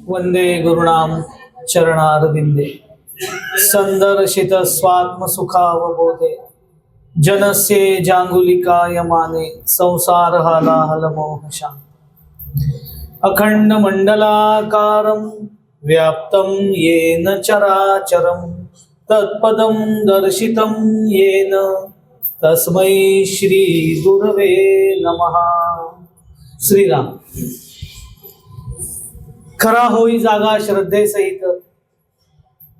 वंदे गुरुणाम चरणारविंदे संदर्शित स्वात्म सुखावबोधे जनस्ये जांगुलिकाय माने संसार हालाहल मोहशा अखंड मंडलाकारं व्याप्तं येन चराचरं तत्पदं दर्शितं येन तस्मै श्री गुरवे नमः। श्रीराम। खरा होई जागा श्रद्धे सहित,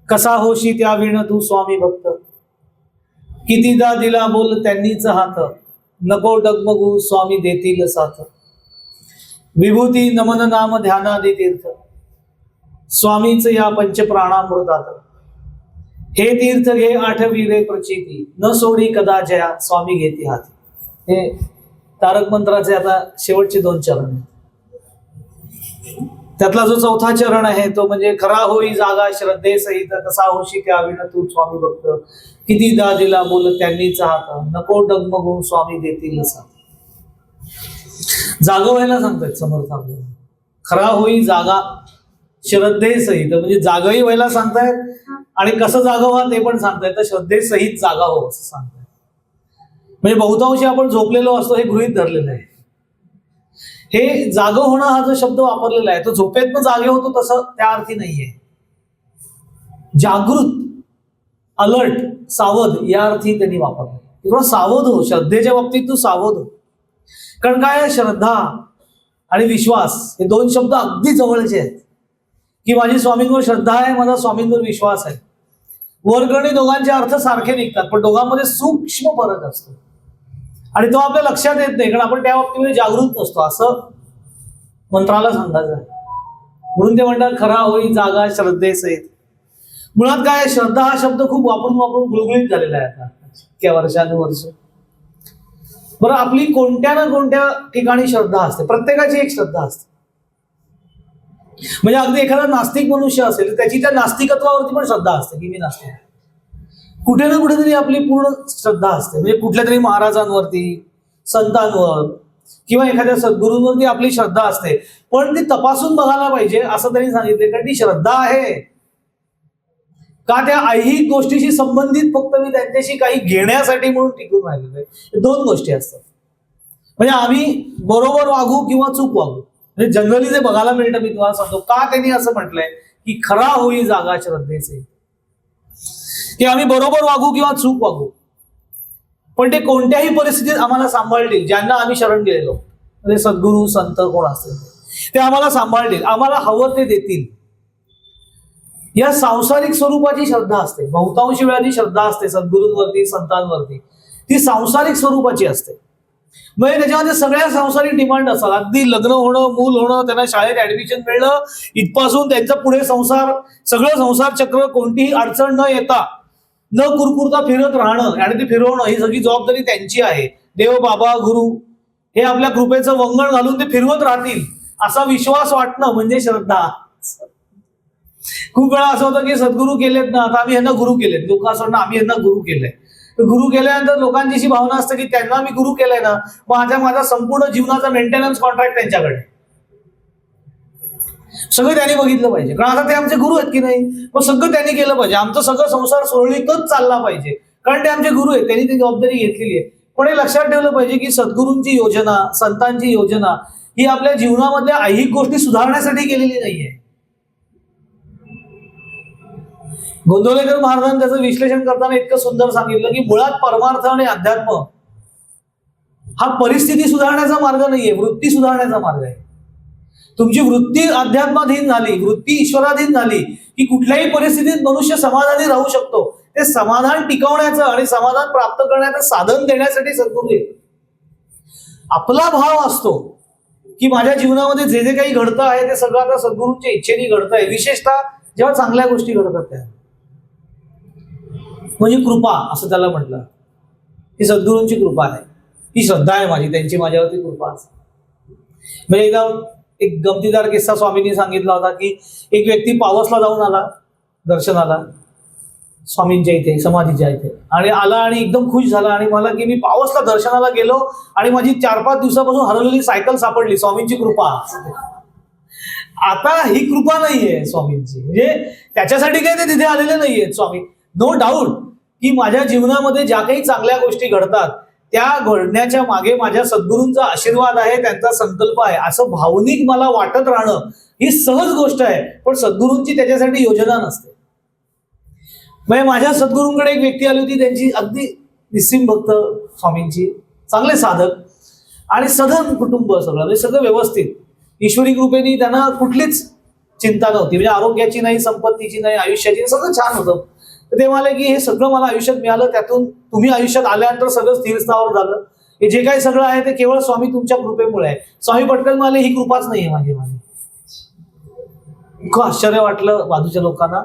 कसा होशी त्या विण तू स्वामी भक्त। कितीदा दिला बोल त्यांनीच हात, नको डगमगू स्वामी देतील साथ। विभूती नमन नाम ध्यानादि तीर्थ, स्वामीच या पंचप्राणामृतात। हे तीर्थ घे आठविरे प्रचिती, न सोडी कदा जया स्वामी घेती हाती। हे तारक मंत्राचे आता शेवटचे 2 चरण आहेत। त्यातला जो 4था चरण आहे तो म्हणजे खरा होई जागा श्रद्धे सहित, कसा होशी त्या विण तू स्वामी भक्त। कितीदा दिला बोल त्यांनीच हात, नको डगमगू स्वामी देतील साथ। जागा व्हायला सांगतायत समर्थ आपल्याला। खरा होई जागा श्रद्धे सहित म्हणजे जागाही व्हायला सांगतायत आणि कसं जागा व्हा ते पण सांगतायत। तर श्रद्धे सहित जागा हो असं सांगतायत। म्हणजे बहुतांशी आपण झोपलेलो असतो हे गृहीत धरलेलं आहे। हे जाग होणं हा जो शब्द वापरलेला आहे तो झोपेत पण जागे होतो तसं त्या अर्थी नाहीये। जागृत, अलर्ट, सावध या अर्थी त्यांनी वापरलं। थोडं सावध हो, श्रद्धेच्या बाबतीत तू सावध हो। कारण काय, श्रद्धा आणि विश्वास हे 2 शब्द अगदी जवळचे आहेत। की माझी स्वामींवर श्रद्धा आहे, माझा स्वामींवर विश्वास आहे। वर्गणी दोघांचे अर्थ सारखे निघतात पण दोघांमध्ये सूक्ष्म फरक असतो आणि तो आपल्या लक्षात येत नाही कारण आपण त्या बाबतीमध्ये जागृत नसतो असं मंत्राला सांगायचं आहे। म्हणून ते म्हणतात खरा होई जागा श्रद्धे सहित। मुळात काय, श्रद्धा हा शब्द खूप वापरून गुळगुळीत झालेला आहे आता इतक्या वर्षानुवर्ष। बरं, आपली कोणत्या ना कोणत्या ठिकाणी श्रद्धा असते, प्रत्येकाची एक श्रद्धा असते। म्हणजे अगदी एखादा नास्तिक मनुष्य असेल तर त्याची त्या नास्तिकत्वावरती पण श्रद्धा असते की मी नास्तिक। कुठे ना कुठेतरी आपली पूर्ण श्रद्धा असते, म्हणजे कुठल्या तरी महाराजांवरती, संतांवर किंवा एखाद्या सद्गुरूंवरती आपली श्रद्धा असते। पण ती तपासून बघायला पाहिजे असं त्यांनी सांगितले, कारण ती श्रद्धा आहे का त्या ऐहिक गोष्टीशी संबंधित फक्त मी त्यांच्याशी काही घेण्यासाठी म्हणून टिकून राहिलेलो आहे। 2 गोष्टी असतात। म्हणजे आम्ही बरोबर वागू किंवा चूक वागू, म्हणजे जनरली जे बघायला मिळतं मी तुम्हाला सांगतो का त्यांनी असं म्हटलंय की खरा होई जागा श्रद्धेचे, की आम्ही बरोबर वागू किंवा चूक वागू पण ते कोणत्याही परिस्थितीत आम्हाला सांभाळतील। ज्यांना आम्ही शरण गेलेलो म्हणजे सद्गुरू संत कोण असतील ते आम्हाला सांभाळतील, आम्हाला हवं ते देतील। या सांसारिक स्वरूपाची श्रद्धा असते। बहुतांशी वेळा जी श्रद्धा असते सद्गुरूंवरती, संतांवरती, ती सांसारिक स्वरूपाची असते। म्हणजे त्याच्यामध्ये सगळ्या सांसारिक डिमांड असतात। अगदी लग्न होणं, मूल होणं, त्यांना शाळेत ऍडमिशन मिळणं इथपासून त्यांचा पुढे संसार, सगळं संसार चक्र, कोणतीही अडचण न येता न कुरकुरता फिरत राहणं आणि ते फिरवणं ही सगळी जबाबदारी त्यांची आहे। देव, बाबा, गुरु हे आपल्या कृपेचं वंगण घालून ते फिरवत राहतील असा विश्वास वाटणं म्हणजे श्रद्धा। खूप वेळा असं होतं की सद्गुरू केलेत ना, आता आम्ही यांना गुरु केलेत, लोक असं म्हणणं आम्ही यांना गुरु केलंय। गुरु केल्यानंतर लोकांची अशी भावना असते की त्यांना मी गुरु केलंय ना, माझा संपूर्ण जीवनाचा मेंटेनन्स कॉन्ट्रॅक्ट त्यांच्याकडे, सगळं त्यांनी बघितलं पाहिजे कारण आता ते आमचे गुरु आहेत की नाही, मग सगळं त्यांनी केलं पाहिजे, आमचं सगळं संसार सुरळीतच चालला पाहिजे कारण ते आमचे गुरु आहेत, त्यांनी ती जबाबदारी घेतलेली आहे। पण हे लक्षात ठेवलं पाहिजे की सद्गुरूंची योजना, संतांची योजना ही आपल्या जीवनामधल्या ऐहिक गोष्टी सुधारण्यासाठी केलेली नाहीये। गोंदवलेकर महाराजांनी त्याचं विश्लेषण करताना इतकं सुंदर सांगितलं की मुळात परमार्थ आणि अध्यात्म हा परिस्थिती सुधारण्याचा मार्ग नाहीये, वृत्ती सुधारण्याचा मार्ग आहे। तुमची वृत्ती अध्यात्माधीन झाली, वृत्ती ईश्वराधीन झाली की कुठल्याही परिस्थितीत मनुष्य समाधानी राहू शकतो। ते समाधान टिकवण्याचं आणि समाधान प्राप्त करण्याचं साधन देण्यासाठी सद्गुरू येतात। आपला भाव असतो की माझ्या जीवनामध्ये जे जे काही घडतं आहे ते सगळं आता सद्गुरूंच्या इच्छेने घडत आहे, विशेषतः जेव्हा चांगल्या गोष्टी घडतात त्या म्हणजे कृपा असं त्याला म्हटलं। ही सद्गुरूंची कृपा आहे, ही श्रद्धा आहे माझी, त्यांची माझ्यावरती कृपा असते। म्हणजे एकदा एक गमतीदार किस्सा स्वामींनी सांगितला होता की एक व्यक्ती पावसला जाऊन आला दर्शनाला स्वामींच्या इथे, समाधीच्या इथे, आणि आला आणि एकदम खुश झाला आणि मला की मी पावसला दर्शनाला गेलो आणि माझी 4-5 दिवसापासून हरवलेली सायकल सापडली, स्वामींची कृपा। आता ही कृपा नाहीये स्वामींची, म्हणजे त्याच्यासाठी काही ते तिथे आलेले नाहीयेत स्वामी. नो डाऊट की माझ्या जीवनामध्ये ज्या काही चांगल्या गोष्टी घडतात त्या घडण्याच्या मागे माझ्या सद्गुरूंचा आशीर्वाद आहे, त्यांचा संकल्प आहे, असं भावनिक मला वाटत राहणं ही सहज गोष्ट आहे. पण सद्गुरूंची त्याच्यासाठी योजना नसते. म्हणजे माझ्या सद्गुरूंकडे एक व्यक्ती आली होती, त्यांची अगदी निस्सीम भक्त स्वामींची, चांगले साधक आणि सधन कुटुंब, सगळं म्हणजे सगळं व्यवस्थित. ईश्वरी कृपेने त्यांना कुठलीच चिंता नव्हती, म्हणजे आरोग्याची नाही, संपत्तीची नाही, आयुष्याची, सगळं छान होतं. तर ते म्हणाले की हे सगळं मला आयुष्यात मिळालं, त्यातून तुम्ही आयुष्यात आल्यानंतर सगळं स्थिर स्थावर झालं. हे जे काही सगळं आहे ते केवळ स्वामी तुमच्या कृपेमुळे आहे. स्वामी पटकन म्हणाले ही कृपाच नाहीये माझी. इतकं आश्चर्य वाटलं बाजूच्या लोकांना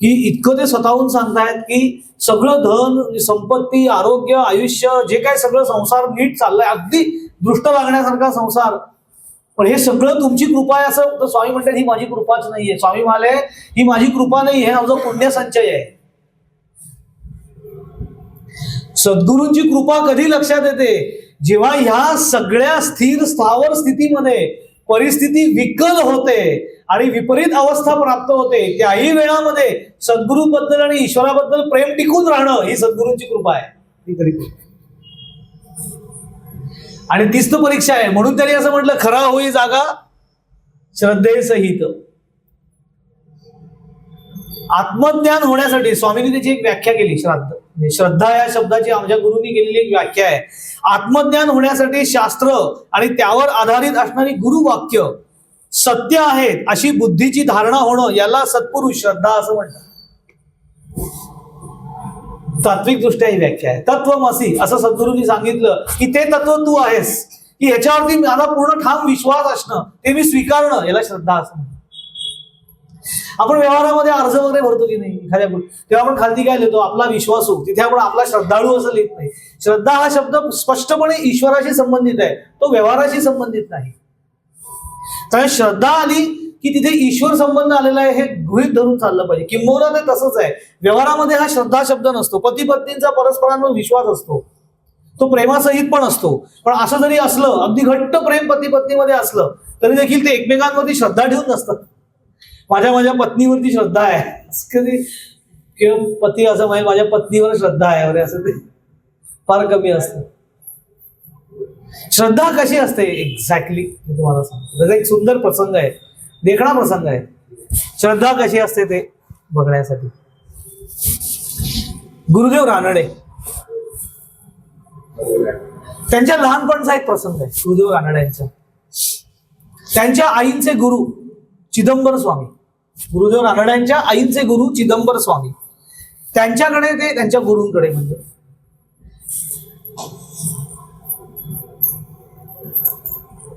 की इतकं ते स्वतःहून सांगतायत की सगळं धन, संपत्ती, आरोग्य, आयुष्य, जे काही सगळं संसार नीट चाललाय, अगदी दृष्ट लागण्यासारखा संसार, पण हे सगळं तुमची कृपा आहे. असं तर स्वामी म्हणतात ही माझी कृपाच नाहीये. स्वामी म्हणाले ही माझी कृपा नाही, हे माझं पुण्यसंचय आहे. सद्गुरूंची कृपा कधी लक्षात येते? जेव्हा ह्या सगळ्या स्थिर स्थावर स्थितीमध्ये परिस्थिती विकल होते आणि विपरीत अवस्था प्राप्त होते, त्याही वेळामध्ये सद्गुरूबद्दल आणि ईश्वराबद्दल प्रेम टिकून राहणं ही सद्गुरूंची कृपा आहे. ती तरी आणि तीच तर परीक्षा आहे. म्हणून त्यांनी असं म्हटलं, खरा होई जागा श्रद्धेसहित. आत्मज्ञान होण्यासाठी स्वामींनी त्याची एक व्याख्या केली. श्रद्धा या शब्दाची आमच्या गुरूंनी केलेली एक व्याख्या आहे. आत्मज्ञान होण्यासाठी शास्त्र आणि त्यावर आधारित असणारी गुरुवाक्य सत्य आहेत अशी बुद्धीची धारणा होणं, याला सत्पुरुष श्रद्धा असं म्हणतात. तात्विक दृष्ट्या ही व्याख्या आहे. तत्वमसी असं सद्गुरूंनी सांगितलं की ते तत्व तू आहेस, की ह्याच्यावरती माझा पूर्ण ठाम विश्वास असणं, ते मी स्वीकारणं, याला श्रद्धा असं म्हणतात. आपण व्यवहारामध्ये अर्ज वगैरे भरतो की नाही एखाद्या, तेव्हा आपण खालती काय लिहितो? आपला विश्वासू. तिथे आपण आपला श्रद्धाळू असं लिहित नाही. श्रद्धा हा शब्द स्पष्टपणे ईश्वराशी संबंधित आहे, तो व्यवहाराशी संबंधित नाही. त्यामुळे श्रद्धा आली की तिथे ईश्वर संबंध आलेला आहे हे गृहीत धरून चाललं पाहिजे. किंबहुना ते तसंच आहे. व्यवहारामध्ये हा श्रद्धा शब्द नसतो. पती पत्नींचा परस्परांवर विश्वास असतो, तो प्रेमासहित पण असतो. पण असं जरी असलं, अगदी घट्ट प्रेम पती पत्नीमध्ये असलं तरी देखील ते एकमेकांवरती श्रद्धा ठेवून नसतात. माझ्या पत्नीवरती श्रद्धा आहे कधी, किंवा पती असं म्हणजे माझ्या पत्नीवर श्रद्धा आहे वगैरे, असं ते फार कमी असतं. श्रद्धा कशी असते एक्झॅक्टली मी तुम्हाला सांगतो. त्याचा एक सुंदर प्रसंग आहे, देखणा प्रसंग आहे. श्रद्धा कशी असते ते बघण्यासाठी गुरुदेव रानडे, त्यांच्या लहानपणचा एक प्रसंग आहे. गुरुदेव रानड्यांचा, त्यांच्या आईंचे गुरु चिदंबर स्वामी, गुरुदेव रानड्यांच्या आईंचे गुरु चिदंबर स्वामी, त्यांच्याकडे ते त्यांच्या गुरूंकडे म्हणजे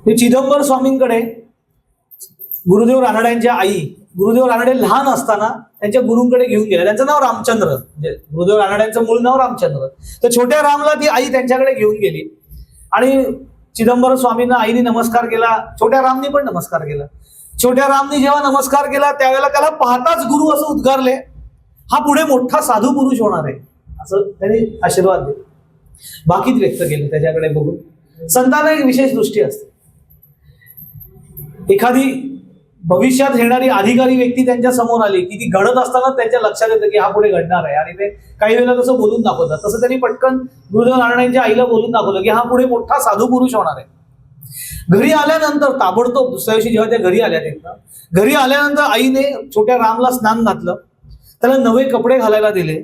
ते चिदंबर स्वामींकडे गुरुदेव रानड्यांच्या आई, गुरुदेव रानडे लहान असताना त्यांच्या गुरूंकडे घेऊन गेले. त्यांचं नाव रामचंद्र, म्हणजे गुरुदेव रानड्यांचं मूळ नाव रामचंद्र. तर छोट्या रामला ती आई त्यांच्याकडे घेऊन गेली आणि चिदंबर स्वामींना आईने नमस्कार केला. छोट्या रामनी पण नमस्कार केला. छोट्या रामनी जेव्हा नमस्कार केला त्यावेळेला त्याला पाहताच गुरु असं उद्गारले, हा पुढे मोठा साधू पुरुष होणार आहे, असं त्यांनी आशीर्वाद दिले. बाकीच व्यक्त केलं त्याच्याकडे बघून. संतांना एक विशेष दृष्टी असते. एखादी भविष्यात येणारी अधिकारी व्यक्ती त्यांच्या समोर आली की ती घडत असताना त्यांच्या लक्षात येतं की हा पुढे घडणार आहे, आणि ते काही वेळेला तसं बोलून दाखवतात. तसं त्यांनी पटकन गुरुदेव नारायणांच्या आईला बोलून दाखवलं की हा पुढे मोठा साधू पुरुष होणार आहे. घरी आल्यानंतर ताबडतोब दुसऱ्या दिवशी जेव्हा त्या घरी आल्या, घरी आल्यानंतर आईने छोट्या रामला स्नान घातलं, त्याला नवे कपडे घालायला दिले,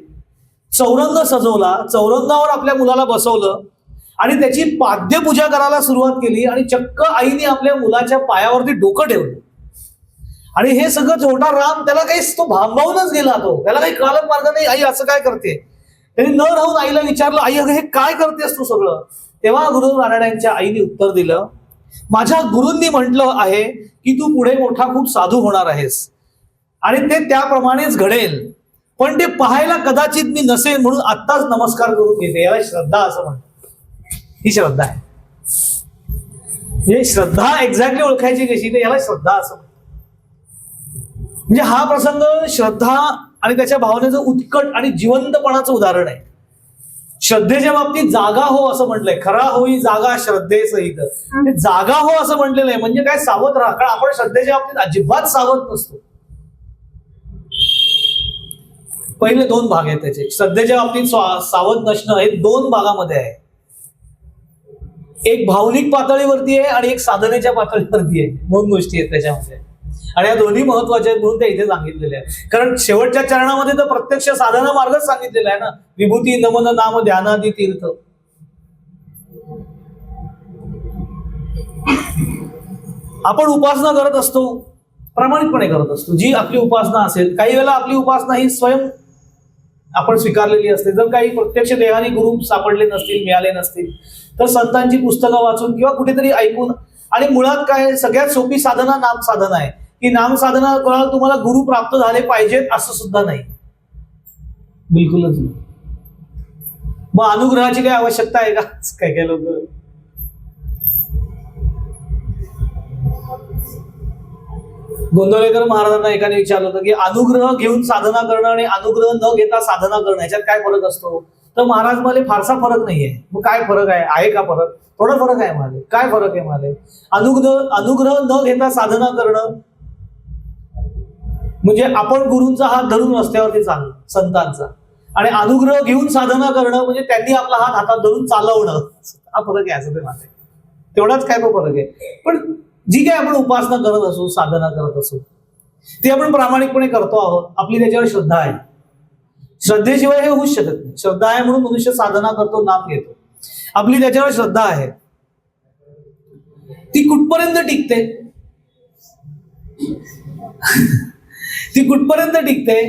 चौरंग सजवला, चौरंगावर आपल्या मुलाला बसवलं आणि त्याची पाद्यपूजा करायला सुरुवात केली. आणि चक्क आईने आपल्या मुलाच्या पायावरती डोकं ठेवलं. आणि हे सगळं छोटा राम त्याला काही तो भांबावूनच गेला, तो त्याला काही कळत मार्ग नाही, आई असं काय करते. त्यांनी न राहून आईला विचारलं, आई अगं हे काय करतेस तू सगळं. तेव्हा गुरुदेव नारायणांच्या आईने उत्तर दिलं, माझ्या गुरूंनी म्हटलं आहे की तू पुढे मोठा खूप साधू होणार आहेस आणि ते त्याप्रमाणेच घडेल, पण ते पाहायला कदाचित मी नसेल, म्हणून आत्ताच नमस्कार करून घेते. याला श्रद्धा असं म्हणतात. ही श्रद्धा आहे. म्हणजे श्रद्धा एक्झॅक्टली ओळखायची कशी, तर याला श्रद्धा असं म्हणतात. म्हणजे हा प्रसंग श्रद्धा आणि त्याच्या भावनेचं उत्कट आणि जिवंतपणाचं उदाहरण आहे. श्रद्धेच्या बाबतीत जागा हो असं म्हटलंय, खरा होई जागा श्रद्धेसहित. जागा हो असं म्हटलेलं आहे म्हणजे काय, सावध राहा. कारण आपण श्रद्धेच्या बाबतीत अजिबात सावध नसतो. पहिले 2 भाग आहेत त्याचे. श्रद्धेच्या बाबतीत सावध नसणं हे 2 भागामध्ये आहे. एक भावनिक पातळीवरती आहे आणि एक साधनेच्या पातळीवरती आहे. 2 गोष्टी आहेत त्याच्यामध्ये आणि या दोन्ही महत्वाच्या आहेत म्हणून त्या इथे सांगितलेल्या आहेत. कारण शेवटच्या चरणामध्ये तर प्रत्यक्ष साधना मार्गच सांगितलेला आहे ना. विभूती नमन नाम ध्यानादी तीर्थ. आपण उपासना करत असतो, प्रामाणिकपणे करत असतो. जी आपली उपासना असेल, काही वेळेला आपली उपासना ही स्वयं आपण स्वीकारलेली असते. जर काही प्रत्यक्ष देहाने गुरु सापडले नसतील, मिळाले नसतील, तर संतांची पुस्तकं वाचून किंवा कुठेतरी ऐकून. आणि मुळात काय, सगळ्यात सोपी साधना नाम साधना आहे. की नाम साधना करायला तुम्हाला गुरु प्राप्त झाले पाहिजेत असं सुद्धा नाही, बिलकुलच नाही. मग अनुग्रहाची काय आवश्यकता आहे का? काय काय लोक गोंदवलेकर महाराजांना एकाने विचारलं होतं की अनुग्रह घेऊन साधना करणं आणि अनुग्रह न घेता साधना करणं याच्यात काय फरक असतो. तर महाराज मला फारसा फरक नाहीये. मग काय फरक आहे का फरक? थोडा फरक आहे मला. काय फरक आहे मला? अनुग्रह न घेता साधना करणं म्हणजे आपण गुरूंचा हात धरून रस्त्यावरती चालणं, संतांचा. आणि अनुग्रह घेऊन साधना करणं म्हणजे त्यांनी आपला हात हातात धरून चालवणं. हा फरक आहे असं ते माझे. तेवढाच काय तो फरक आहे. पण जी काय आपण उपासना करत असू, साधना करत असू, ती आपण प्रामाणिकपणे करतो आहोत. आपली त्याच्यावर श्रद्धा आहे. श्रद्धेशिवाय हे होऊच शकत नाही. श्रद्धा आहे म्हणून मनुष्य साधना करतो, नाम घेतो. आपली त्याच्यावर श्रद्धा आहे. ती कुठपर्यंत टिकते? ती कुठपर्यंत टिकते?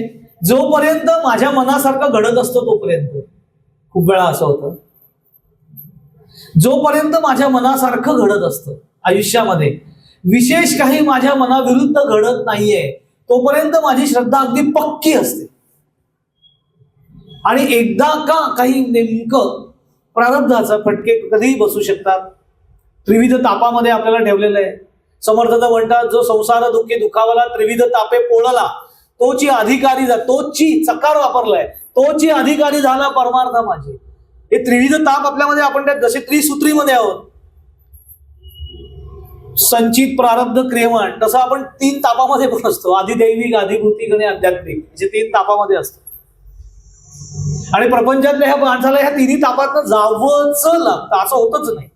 जोपर्यंत माझ्या मनासारखं घडत असतो तोपर्यंत. खूप वेळा असं होतं, जोपर्यंत माझ्या मनासारखं घडत असतं आयुष्यामध्ये, विशेष काही माझ्या मनाविरुद्ध घडत नाहीये, तोपर्यंत माझी श्रद्धा अगदी पक्की असते. आणि एकदा का काही नेमकं प्रारब्धाचा फटके कधीही बसू शकतात. त्रिविध तापामध्ये आपल्याला ठेवलेलं आहे. समर्थ म्हणतात, जो संसार दुःखी दुखावला त्रिविध तापे पोळला, तोची अधिकारी तोची चकार वापरलाय, तोची अधिकारी झाला परमार्थ माझे. हे त्रिविध ताप आपल्यामध्ये, आपण त्यात जसे त्रिसूत्रीमध्ये आहोत, संचित प्रारब्ध क्रियमाण, तसं आपण 3 तापामध्ये पण असतो. आधिदैविक, आधिभौतिक आणि आध्यात्मिक, असे 3 तापामध्ये असतो. आणि प्रपंचातल्या ह्या माणसाला ह्या 3 तापातनं जावंच लागतं. असं होतच नाही,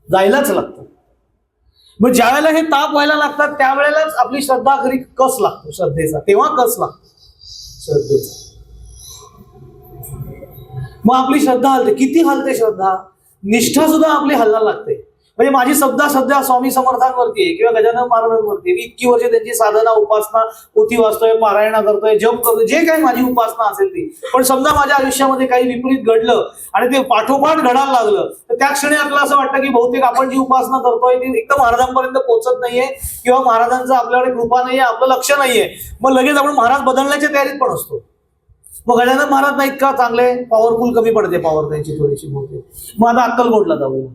जायलाच लागतं. मग ज्या वेळेला हे ताप व्हायला लागतात त्यावेळेलाच आपली श्रद्धा खरी कस लागतो, श्रद्धेचा. तेव्हा कस लागतो श्रद्धेचा. मग आपली श्रद्धा हलते. किती हलते श्रद्धा? निष्ठा सुद्धा आपली हलायला लागते. म्हणजे माझी श्रद्धा सध्या स्वामी समर्थांवरती आहे किंवा गजानन महाराजांवरती. मी इतकी वर्ष त्यांची साधना, उपासना, पोथी वाचतोय, पारायणा करतोय, जप करतोय, जे काही माझी उपासना असेल ती. पण समजा माझ्या आयुष्यामध्ये काही विपरीत घडलं आणि ते पाठोपाठ घडायला लागलं, तर त्या क्षणी आपल्याला असं वाटतं की बहुतेक आपण जी उपासना करतोय ती एकदम महाराजांपर्यंत पोहोचत नाहीये किंवा महाराजांचं आपल्याकडे कृपा नाहीये, आपलं लक्ष नाहीये. मग लगेच आपण महाराज बदलण्याच्या तयारीत पण असतो. मग गजानन महाराज नाहीत का चांगले, पॉवरफुल, कमी पडते पॉवर त्यांची थोडीशी बहुतेक, मग आता अक्कलकोटला जाऊया.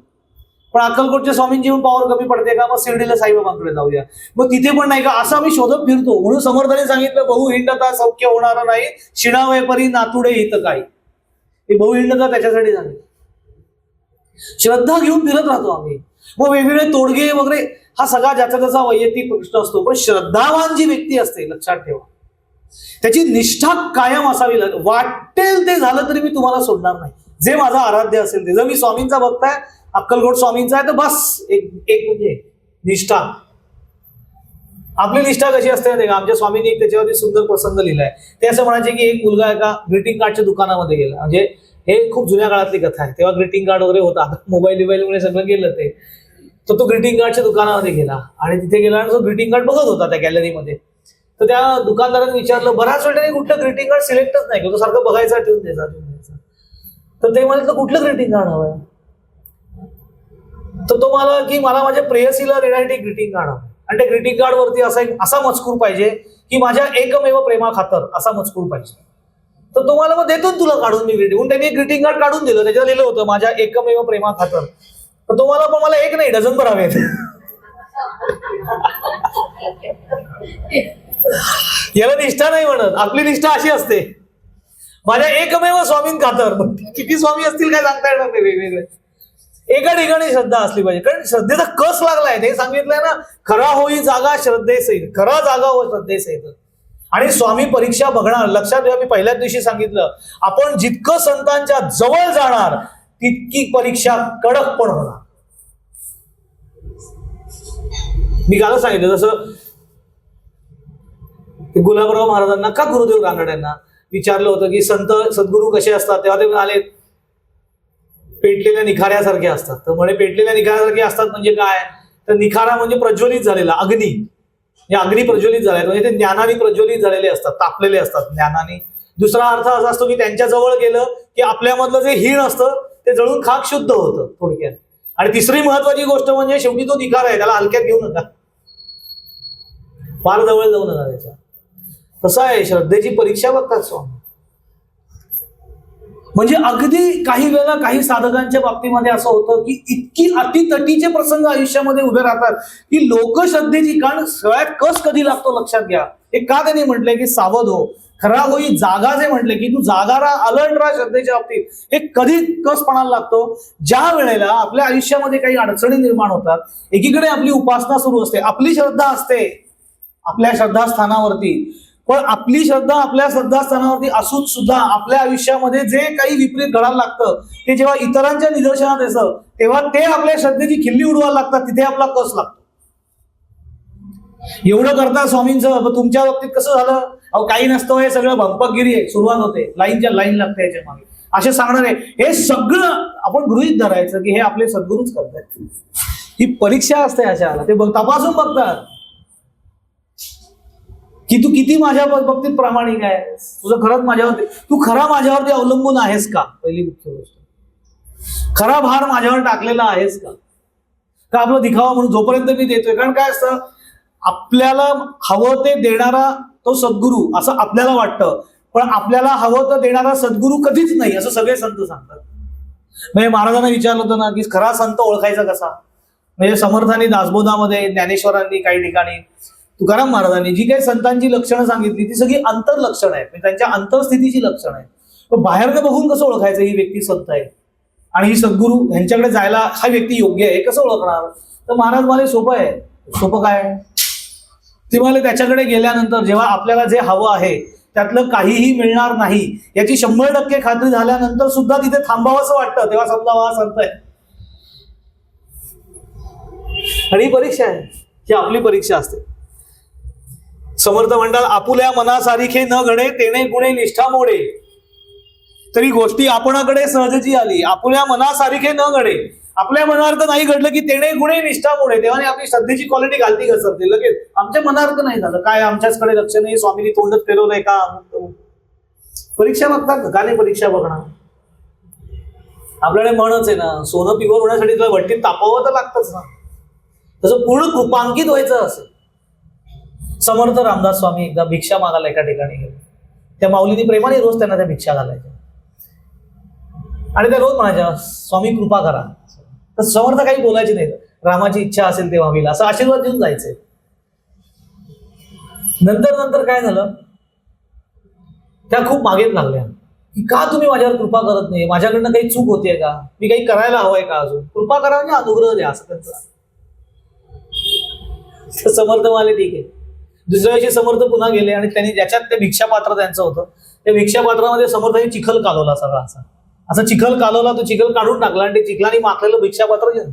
पण अक्कलकोटच्या स्वामींची पण पॉवर कमी पडते का, मग शिर्डीला साईबाबांकडे जाऊया. मग तिथे पण नाही का, असं आम्ही शोधत फिरतो. म्हणून समर्थाने सांगितलं, बहुहिंडता सौख्य होणार नाही, शिणावय परी नातुडे हित काय. हे बहुहिंडता त्याच्यासाठी झाली. श्रद्धा घेऊन फिरत राहतो आम्ही. मग वेगवेगळे तोडगे वगैरे, हा सगळा ज्याचा त्याचा वैयक्तिक प्रश्न असतो. पण श्रद्धावान जी व्यक्ती असते, लक्षात ठेवा, त्याची निष्ठा कायम असावी. वाटेल ते झालं तरी मी तुम्हाला सोडणार नाही, जे माझं आराध्य असेल ते. जर मी स्वामींचा भक्त आहे, अक्कलकोट स्वामींचा आहे, तर बस एक म्हणजे निष्ठा. आपली निष्ठा कशी असते का, आमच्या स्वामींनी एक त्याच्यावरती सुंदर प्रसंग लिहिलाय. ते असं म्हणायचे की एक मुलगा एका ग्रीटिंग कार्डच्या दुकानामध्ये गेला. म्हणजे हे खूप जुन्या काळातली कथा आहे. तेव्हा ग्रीटिंग कार्ड वगैरे होता, मोबाईल सगळं गेलं ते. तर तो ग्रीटिंग कार्डच्या दुकानामध्ये गेला आणि तिथे गेला आणि तो ग्रीटिंग कार्ड बघत होता त्या गॅलरीमध्ये. तर त्या दुकानदाराने विचारलं, बऱ्याच वेळेला कुठलं ग्रीटिंग कार्ड सिलेक्टच नाही केलं, सारखं बघायचं, ठेवून द्यायचा. तर ते म्हणाले, कुठलं ग्रीटिंग कार्ड हवंय? तर तो मला की मला माझ्या प्रेयसीला देण्यासाठी ग्रीटिंग कार्ड हवं. आणि त्या ग्रीटिंग कार्ड वरती असा मजकूर पाहिजे की माझ्या एकमेव प्रेमा खातर असा मजकूर पाहिजे. तर तो मला मग देतो तुला काढून मी ग्रीटिंग. त्यांनी एक ग्रीटिंग कार्ड काढून दिलं, त्याच्यावर लिहिलं होतं माझ्या एकमेव प्रेमा खातर. तर तो मला एक नाही, डझनभर हवेत. याला निष्ठा नाही म्हणत. आपली निष्ठा अशी असते, माझ्या एकमेव स्वामीं खातर. किती स्वामी असतील काय सांगता येणार नाही, वेगवेगळे. एका ठिकाणी श्रद्धा असली पाहिजे, कारण श्रद्धेचा कस लागलाय. ते सांगितलंय ना, खरा होई जागा श्रद्धेसहित, खरा जागा हो श्रद्धेसहित. आणि स्वामी परीक्षा बघणार. लक्षात ठेवा, मी पहिल्याच दिवशी सांगितलं, आपण जितकं संतांच्या जवळ जाणार तितकी परीक्षा कडक पण होणार. मी कालच सांगितलं, जसं गुलाबराव महाराजांना का गुरुदेव रानड्यांना विचारलं होतं की संत सद्गुरू कसे असतात, तेव्हा ते म्हणाले पेटलेल्या निखाऱ्यासारखे असतात. तर म्हणे पेटलेल्या निखाऱ्यासारखे असतात म्हणजे काय, तर निखारा म्हणजे प्रज्वलित झालेला अग्नी. या अग्नी प्रज्वलित झाले म्हणजे ते ज्ञानाने प्रज्वलित झालेले असतात, तापलेले असतात ज्ञानाने. दुसरा अर्थ असा असतो की त्यांच्या जवळ गेलं की आपल्यामधलं जे हीण असतं ते जळून खाक शुद्ध होतं थोडक्यात. आणि तिसरी महत्वाची गोष्ट म्हणजे शेवटी तो निखारा आहे, त्याला हलक्यात घेऊ नका, फार जवळ जाऊ नका त्याच्या. कसं आहे, श्रद्धेची परीक्षा बघतात स्वामी. म्हणजे अगदी काही वेळेला काही साधकांच्या बाबतीमध्ये असं होतं की इतकी अतितटीचे प्रसंग आयुष्यामध्ये उभे राहतात की लोक श्रद्धेची, कारण सगळ्यात कस कधी लागतो लक्षात घ्या. हे का त्यांनी म्हटलंय की सावध हो, खरा होई जागा. जे म्हटले की तू जागा राहा, अलर्ट राहा श्रद्धेच्या बाबतीत. हे कधी कस पणाला लागतो, ज्या वेळेला आपल्या आयुष्यामध्ये काही अडचणी निर्माण होतात. एकीकडे आपली उपासना सुरू असते, आपली श्रद्धा असते आपल्या श्रद्धास्थानावरती, पण आपली श्रद्धा आपल्या श्रद्धास्थानावरती असून सुद्धा आपल्या आयुष्यामध्ये जे काही विपरीत घडायला लागतं ते जेव्हा इतरांच्या निदर्शनात येतं तेव्हा ते आपल्या श्रद्धेची खिल्ली उडवायला लागतात, तिथे आपला कस लागतो. एवढं करता स्वामींचं. तुमच्या बाबतीत कसं झालं, अहो काही नसतं, हे सगळं भंपकगिरी आहे, सुरुवात होते, लाईनच्या लाईन लागते याच्या मागे, असे सांगणार आहे. हे सगळं आपण गृहीत धरायचं की हे आपले सद्गुरूच करतात. ही परीक्षा असते अशाला, ते तपासून बघतात की तू किती माझ्या बाबतीत प्रामाणिक आहेस, तुझं खरंच माझ्यावरती, तू खरा माझ्यावरती अवलंबून आहेस का. पहिली मुख्य गोष्ट, खरा भार माझ्यावर टाकलेला आहेस का आपला दिखावा म्हणून जोपर्यंत मी देतोय. कारण काय असतं, आपल्याला हवं ते देणारा तो सद्गुरू असं आपल्याला वाटतं, पण आपल्याला हवं तर देणारा सद्गुरू कधीच नाही असं सगळे संत सांगतात. म्हणजे महाराजांना विचारलं होतं ना की खरा संत ओळखायचा कसा. म्हणजे समर्थांनी दासबोधामध्ये, ज्ञानेश्वरांनी काही ठिकाणी, तुकाराम महाराजांनी जी काही संतांची लक्षणं सांगितली ती सगळी अंतर्लक्षणं आहेत, म्हणजे त्यांच्या अंतरस्थितीची लक्षणं आहेत. पण बाहेरनं बघून कसं ओळखायचं ही व्यक्ती संत आहे आणि ही सद्गुरू ह्यांच्याकडे जायला हा व्यक्ती योग्य आहे, कसं ओळखणार. तर महाराज मला सोपं आहे. सोपं काय, ते मला त्याच्याकडे गेल्यानंतर जेव्हा आपल्याला जे हवं आहे त्यातलं काहीही मिळणार नाही याची 100% खात्री झाल्यानंतर सुद्धा तिथे थांबावं असं वाटतं, तेव्हा समजावं हा संत आहे. आणि ही परीक्षा आहे, ही आपली परीक्षा असते. समर्थ म्हणतात, आपुल्या मनासारिखे न घडे तेने गुणे निष्ठा मोडे. तरी गोष्टी आपणाकडे सहजची आली, आपुल्या मनासारिखे न घडे. आपल्या मनार्थ नाही घडलं की तेने गुणे निष्ठा मोडे. तेव्हा आपली श्रद्धेची क्वालिटी घालती घसरते लगेच. आमच्या मनार्थ नाही झालं, काय आमच्याचकडे लक्ष नाही, स्वामींनी तोंडच फिरवलंय का. परीक्षा बघतात का नाही, परीक्षा बघणार. आपल्याकडे म्हणच आहे ना, सोनं पिवर होण्यासाठी तुला भट्टीत तापावं तर लागतच ना. तसं पूर्ण कृपांकित व्हायचं असेल. समर्थ रामदास स्वामी एकदा भिक्षा मागायला एका ठिकाणी गेले. त्या माऊलीने प्रेमाने रोज त्यांना त्या भिक्षा घालायच्या आणि त्या रोज म्हणायच्या, स्वामी कृपा करा. तर समर्थ काही बोलायचे नाही, रामाची इच्छा असेल तेव्हा होईल असं आशीर्वाद देऊन जायचे. नंतर काय झालं, त्या खूप मागेत लागल्या की का तुम्ही माझ्यावर कृपा करत नाही, माझ्याकडनं काही चूक होतीये का, मी काही करायला हवंय का, अजून कृपा करा म्हणजे अनुग्रह द्या असं त्यांचं. समर्थ म्हणाले ठीक आहे. दुसऱ्या दिवशी समर्थ पुन्हा गेले आणि त्यांनी ज्याच्यात ते भिक्षापात्र त्यांचं होतं त्या भिक्षापात्रामध्ये समर्थांनी चिखल कालवला सगळा. असा चिखल कालवला, तो चिखल काढून टाकला आणि ते चिखलाने माखलेलं भिक्षापात्र घेतलं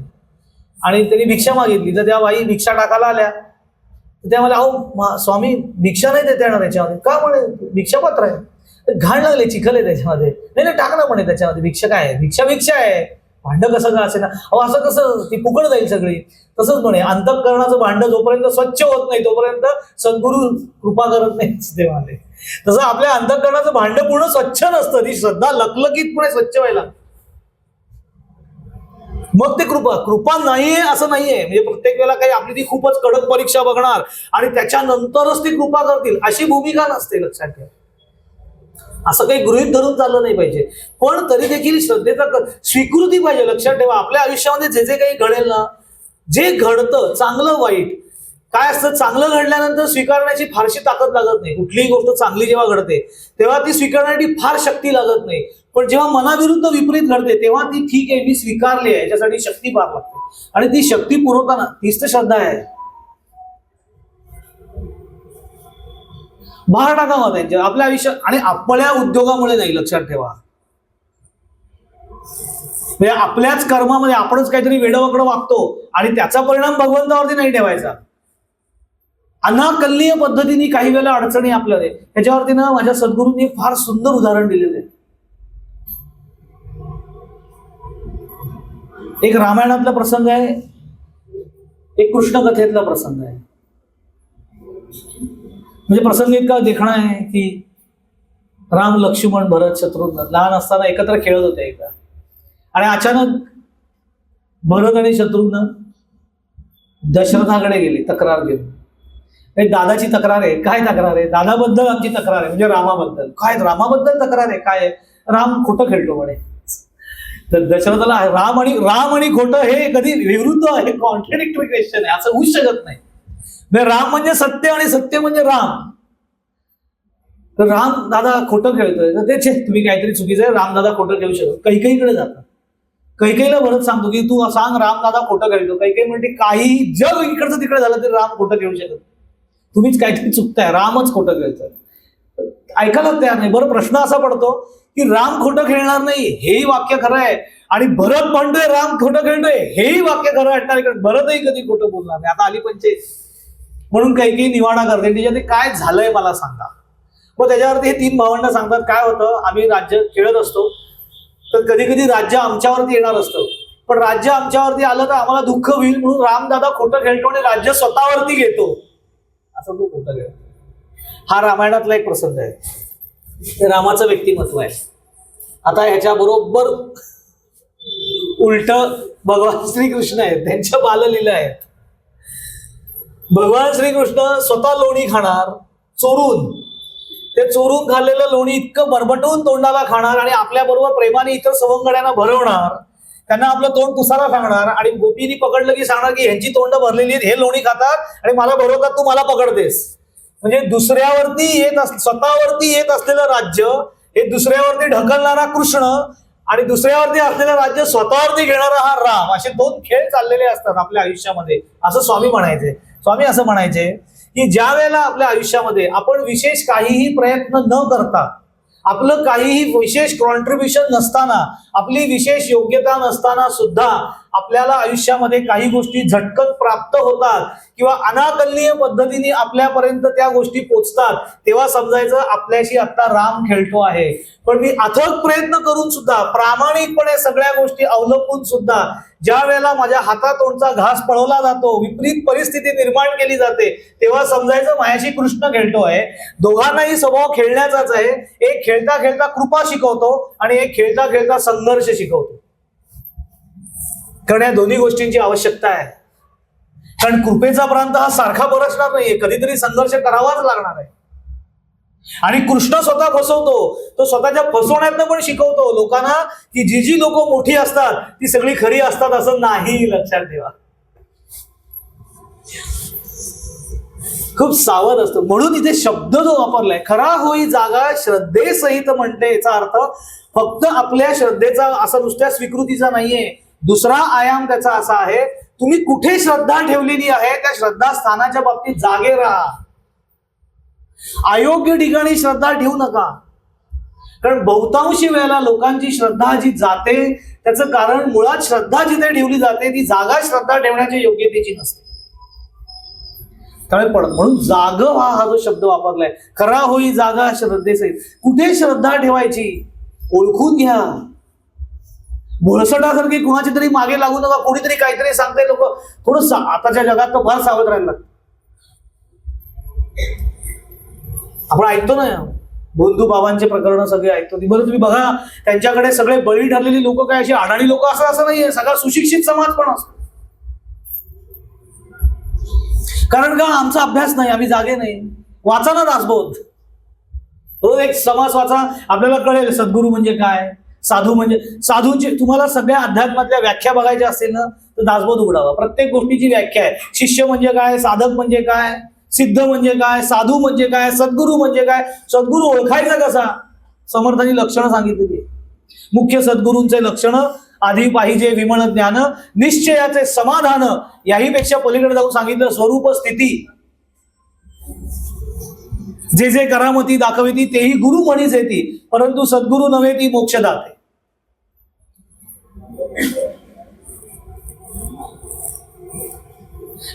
आणि त्यांनी भिक्षा मागितली. तर त्या बाई भिक्षा टाकायला आल्या, तर त्या मला, अहो स्वामी भिक्षा नाही देता येणार त्याच्यामध्ये. का म्हणे, भिक्षापात्र आहे. घाण लागले, चिखल आहे त्याच्यामध्ये. नाही टाक ना म्हणे त्याच्यामध्ये, भिक्षा काय आहे, भिक्षा आहे, भांडं कसं का असे ना. अहो असं कसं, ती फुकट जाईल सगळी. तसंच म्हणे, अंतःकरणाचं भांडं जोपर्यंत स्वच्छ होत नाही तोपर्यंत सद्गुरू कृपा करत नाही ते म्हणे. तसं आपल्या अंतःकरणाचं भांडं पूर्ण स्वच्छ नसतं, ती श्रद्धा लकलकीतपणे स्वच्छ व्हायला मग ते कृपा नाहीये असं नाहीये. म्हणजे प्रत्येक वेळेला काही आपली ती खूपच कडक परीक्षा बघणार आणि त्याच्यानंतरच ती कृपा करतील अशी भूमिका नसते, लक्षात ठेवा. असं काही गृहीत धरून चाललं नाही पाहिजे. पण तरी देखील श्रद्धेचा स्वीकृती पाहिजे. लक्षात ठेवा, आपल्या आयुष्यामध्ये जे जे काही घडेल ना, जे घडतं चांगलं वाईट काय असतं, चांगलं घडल्यानंतर स्वीकारण्याची फारशी ताकद लागत नाही. कुठलीही गोष्ट चांगली जेव्हा घडते तेव्हा ती स्वीकारण्याची फार शक्ती लागत नाही. पण जेव्हा मनाविरुद्ध विपरीत घडते तेव्हा ती ठीक आहे, मी स्वीकारली आहे, याच्यासाठी शक्ती फार लागते. आणि ती शक्ती पुरवताना तीच तर श्रद्धा आहे. बाहेर टाकावं त्यांच्या आपल्या आयुष्यात. आणि आपल्या उद्योगामुळे नाही, लक्षात ठेवा. म्हणजे आपल्याच कर्मामध्ये आपणच काहीतरी वेडवाकडं वागतो आणि त्याचा परिणाम भगवंतावरती नाही ठेवायचा. अनाकलनीय पद्धतीने काही वेळेला अडचणी आपल्याला, त्याच्यावरती ना माझ्या सद्गुरूंनी एक फार सुंदर उदाहरण दिलेलं आहे. एक रामायणातला प्रसंग आहे, एक कृष्ण कथेतला प्रसंग आहे. म्हणजे प्रसंग इतका देखणा आहे की राम, लक्ष्मण, भरत, शत्रुघ्न लहान असताना एकत्र खेळत होते एकदा. आणि अचानक भरत आणि शत्रुघ्न दशरथाकडे गेले तक्रार घेऊन. दादाची तक्रार आहे. काय तक्रार आहे? दादाबद्दल आमची तक्रार आहे, म्हणजे रामाबद्दल. काय रामाबद्दल तक्रार आहे? काय आहे? राम खोटं खेळतो म्हणे. तर दशरथाला राम आणि खोटं हे कधी विरुद्ध आहे, कॉन्ट्रडिक्टरी क्वेश्चन आहे, असं होऊच शकत नाही. राम म्हणजे सत्य आणि सत्य म्हणजे राम. तर राम दादा खोटं खेळतोय, तर ते तुम्ही काहीतरी चुकीचं आहे, राम दादा खोटं खेळू शकतो. कैकेयीकडे जातात. कैकेयीला भरत सांगतो की तू सांग राम दादा खोटं खेळतो. कैकेयी म्हणते काही जग इकडचं तिकडे झालं तरी राम खोटं खेळू शकत, तुम्हीच काहीतरी चुकताय, रामच खोटं खेळतोय. ऐकायला तयार नाही. बरं, प्रश्न असा पडतो की राम खोटं खेळणार नाही हेही वाक्य खरं आहे, आणि भरत म्हणतोय राम खोटं खेळतोय हेही वाक्य खरं वाटणार. भरतही कधी खोटं बोलणार नाही. आता आली पंचायत. म्हणून काही निवाडा करते, त्याच्यात काय झालंय मला सांगा. मग त्याच्यावरती हे तीन भावंड सांगतात, काय होतं, आम्ही राज्य खेळत असतो तर कधी कधी राज्य आमच्यावरती येणार असतं, पण राज्य आमच्यावरती आलं तर आम्हाला दुःख होईल, म्हणून रामदादा खोटं खेळतो आणि राज्य स्वतःवरती घेतो. असं तो खोटं खेळतो. हा रामायणातला एक प्रसंग आहे. ते रामाचं व्यक्तिमत्व आहे. आता ह्याच्या बरोबर उलट भगवान श्रीकृष्ण आहेत, त्यांच्या बाललीला आहेत. भगवान श्रीकृष्ण स्वतः लोणी खाणार चोरून. ते चोरून खाल्लेलं लोणी इतकं बरबटवून तोंडाला खाणार आणि आपल्या बरोबर प्रेमाने इतर सवंगड्यांना भरवणार, त्यांना आपलं तोंड पुसारा सांगणार आणि गोपीनी पकडलं की सांगणार की ह्यांची तोंड भरलेली आहेत, हे लोणी खातात आणि मला भरवतात, तू मला पकडतेस. म्हणजे दुसऱ्यावरती स्वतःवरती येत असलेलं राज्य हे दुसऱ्यावरती ढकलणारा कृष्ण आणि दुसऱ्यावरती असलेलं राज्य स्वतःवरती घेणारा हा राम, असे दोन खेळ चाललेले असतात आपल्या आयुष्यामध्ये, असं स्वामी म्हणायचे. स्वामी असं म्हणायचे की ज्या वेळेला आपल्या आयुष्यामध्ये आपण विशेष काहीही प्रयत्न न करता, आपलं काहीही विशेष कॉन्ट्रीब्युशन नसताना, आपली विशेष योग्यता नसताना सुद्धा आपल्याला आयुष्यामध्ये काही गोष्टी झटकन प्राप्त होतात किंवा अनाकलनीय पद्धतीने आपल्यापर्यंत त्या गोष्टी पोचतात, तेव्हा समजायचं आपल्याशी आता राम खेळतो आहे. पण मी अथक प्रयत्न करून सुद्धा, प्रामाणिकपणे सगळ्या गोष्टी अवलंबून सुद्धा ज्या वेळेला माझ्या हातातोंडचा घास पळवला जातो, विपरीत परिस्थिती निर्माण केली जाते, तेव्हा समजायचं माझ्याशी कृष्ण खेळतो आहे. दोघांनाही स्वभाव खेळण्याचाच आहे. एक खेळता खेळता कृपा शिकवतो आणि एक खेळता खेळता संघर्ष शिकवतो. कारण या दोन्ही गोष्टींची आवश्यकता आहे. कारण कृपेचा प्रांत हा सारखा बरसणार नाहीये, कधीतरी संघर्ष करावाच लागणार आहे. आणि कृष्ण स्वतः फसवतो, तो स्वतःच्या फसवण्यातनं पण शिकवतो लोकांना की जी लोक मोठी असतात ती सगळी खरी असतात असं नाही, लक्षात ठेवा. खूप सावध असतो. म्हणून इथे शब्द जो वापरलाय, खरा होई जागा श्रद्धेसहित म्हणते, याचा अर्थ फक्त आपल्या श्रद्धेचा असा नुसत्या स्वीकृतीचा नाहीये, दुसरा आयाम त्याचा असा आहे, तुम्ही कुठे श्रद्धा ठेवलेली आहे त्या श्रद्धास्थानाच्या बाबतीत जागे राहा. अयोग्य ठिकाणी श्रद्धा ठेवू नका. कारण बहुतांशी वेळेला लोकांची श्रद्धा जी जाते त्याचं कारण मुळात श्रद्धा जिथे ठेवली जाते ती जागा श्रद्धा ठेवण्याच्या योग्यतेची नसते. त्यामुळे म्हणून जाग व्हा हा जो शब्द वापरलाय, खरा होई जागा श्रद्धेसहित. कुठे श्रद्धा ठेवायची ओळखून घ्या. भोळसटासारखी कुणाची तरी मागे लागू नका. कोणीतरी काहीतरी सांगते, लोक थोडं आताच्या जगात तर फार सावध राहायला लागतं. आपण ऐकतो ना बंधू बाबांचे प्रकरण सगळे ऐकतो. बरं तुम्ही बघा, त्यांच्याकडे सगळे बळी ठरलेली लोक काय अशी अडाणी लोक असं नाहीये, सगळा सुशिक्षित समाज पण असतो. कारण का आमचा अभ्यास नाही, आम्ही जागे नाही. वाचा ना दासबोध, तो एक समास वाचा, आपल्याला कळेल सद्गुरू म्हणजे काय, साधू म्हणजे साधूंची तुम्हाला सगळ्या अध्यात्मातल्या व्याख्या बघायच्या असतील ना तर दासबोध उघडावा. प्रत्येक गोष्टीची व्याख्या आहे. शिष्य म्हणजे काय, साधक म्हणजे काय, सिद्ध म्हणजे काय, साधू म्हणजे काय, सद्गुरू म्हणजे काय, सद्गुरू ओळखायचा कसा, समर्थांनी लक्षणं सांगितलेली. मुख्य सद्गुरूंचे लक्षणं आधी पाहिजे विमळ ज्ञान, निश्चयाचे समाधान, याही पेक्षा पलीकडे जाऊन सांगितलं स्वरूप स्थिती. जे जे करामती दाखविती तेही गुरु म्हणीच येती, परंतु सद्गुरु नव्हे ती मोक्षदाते.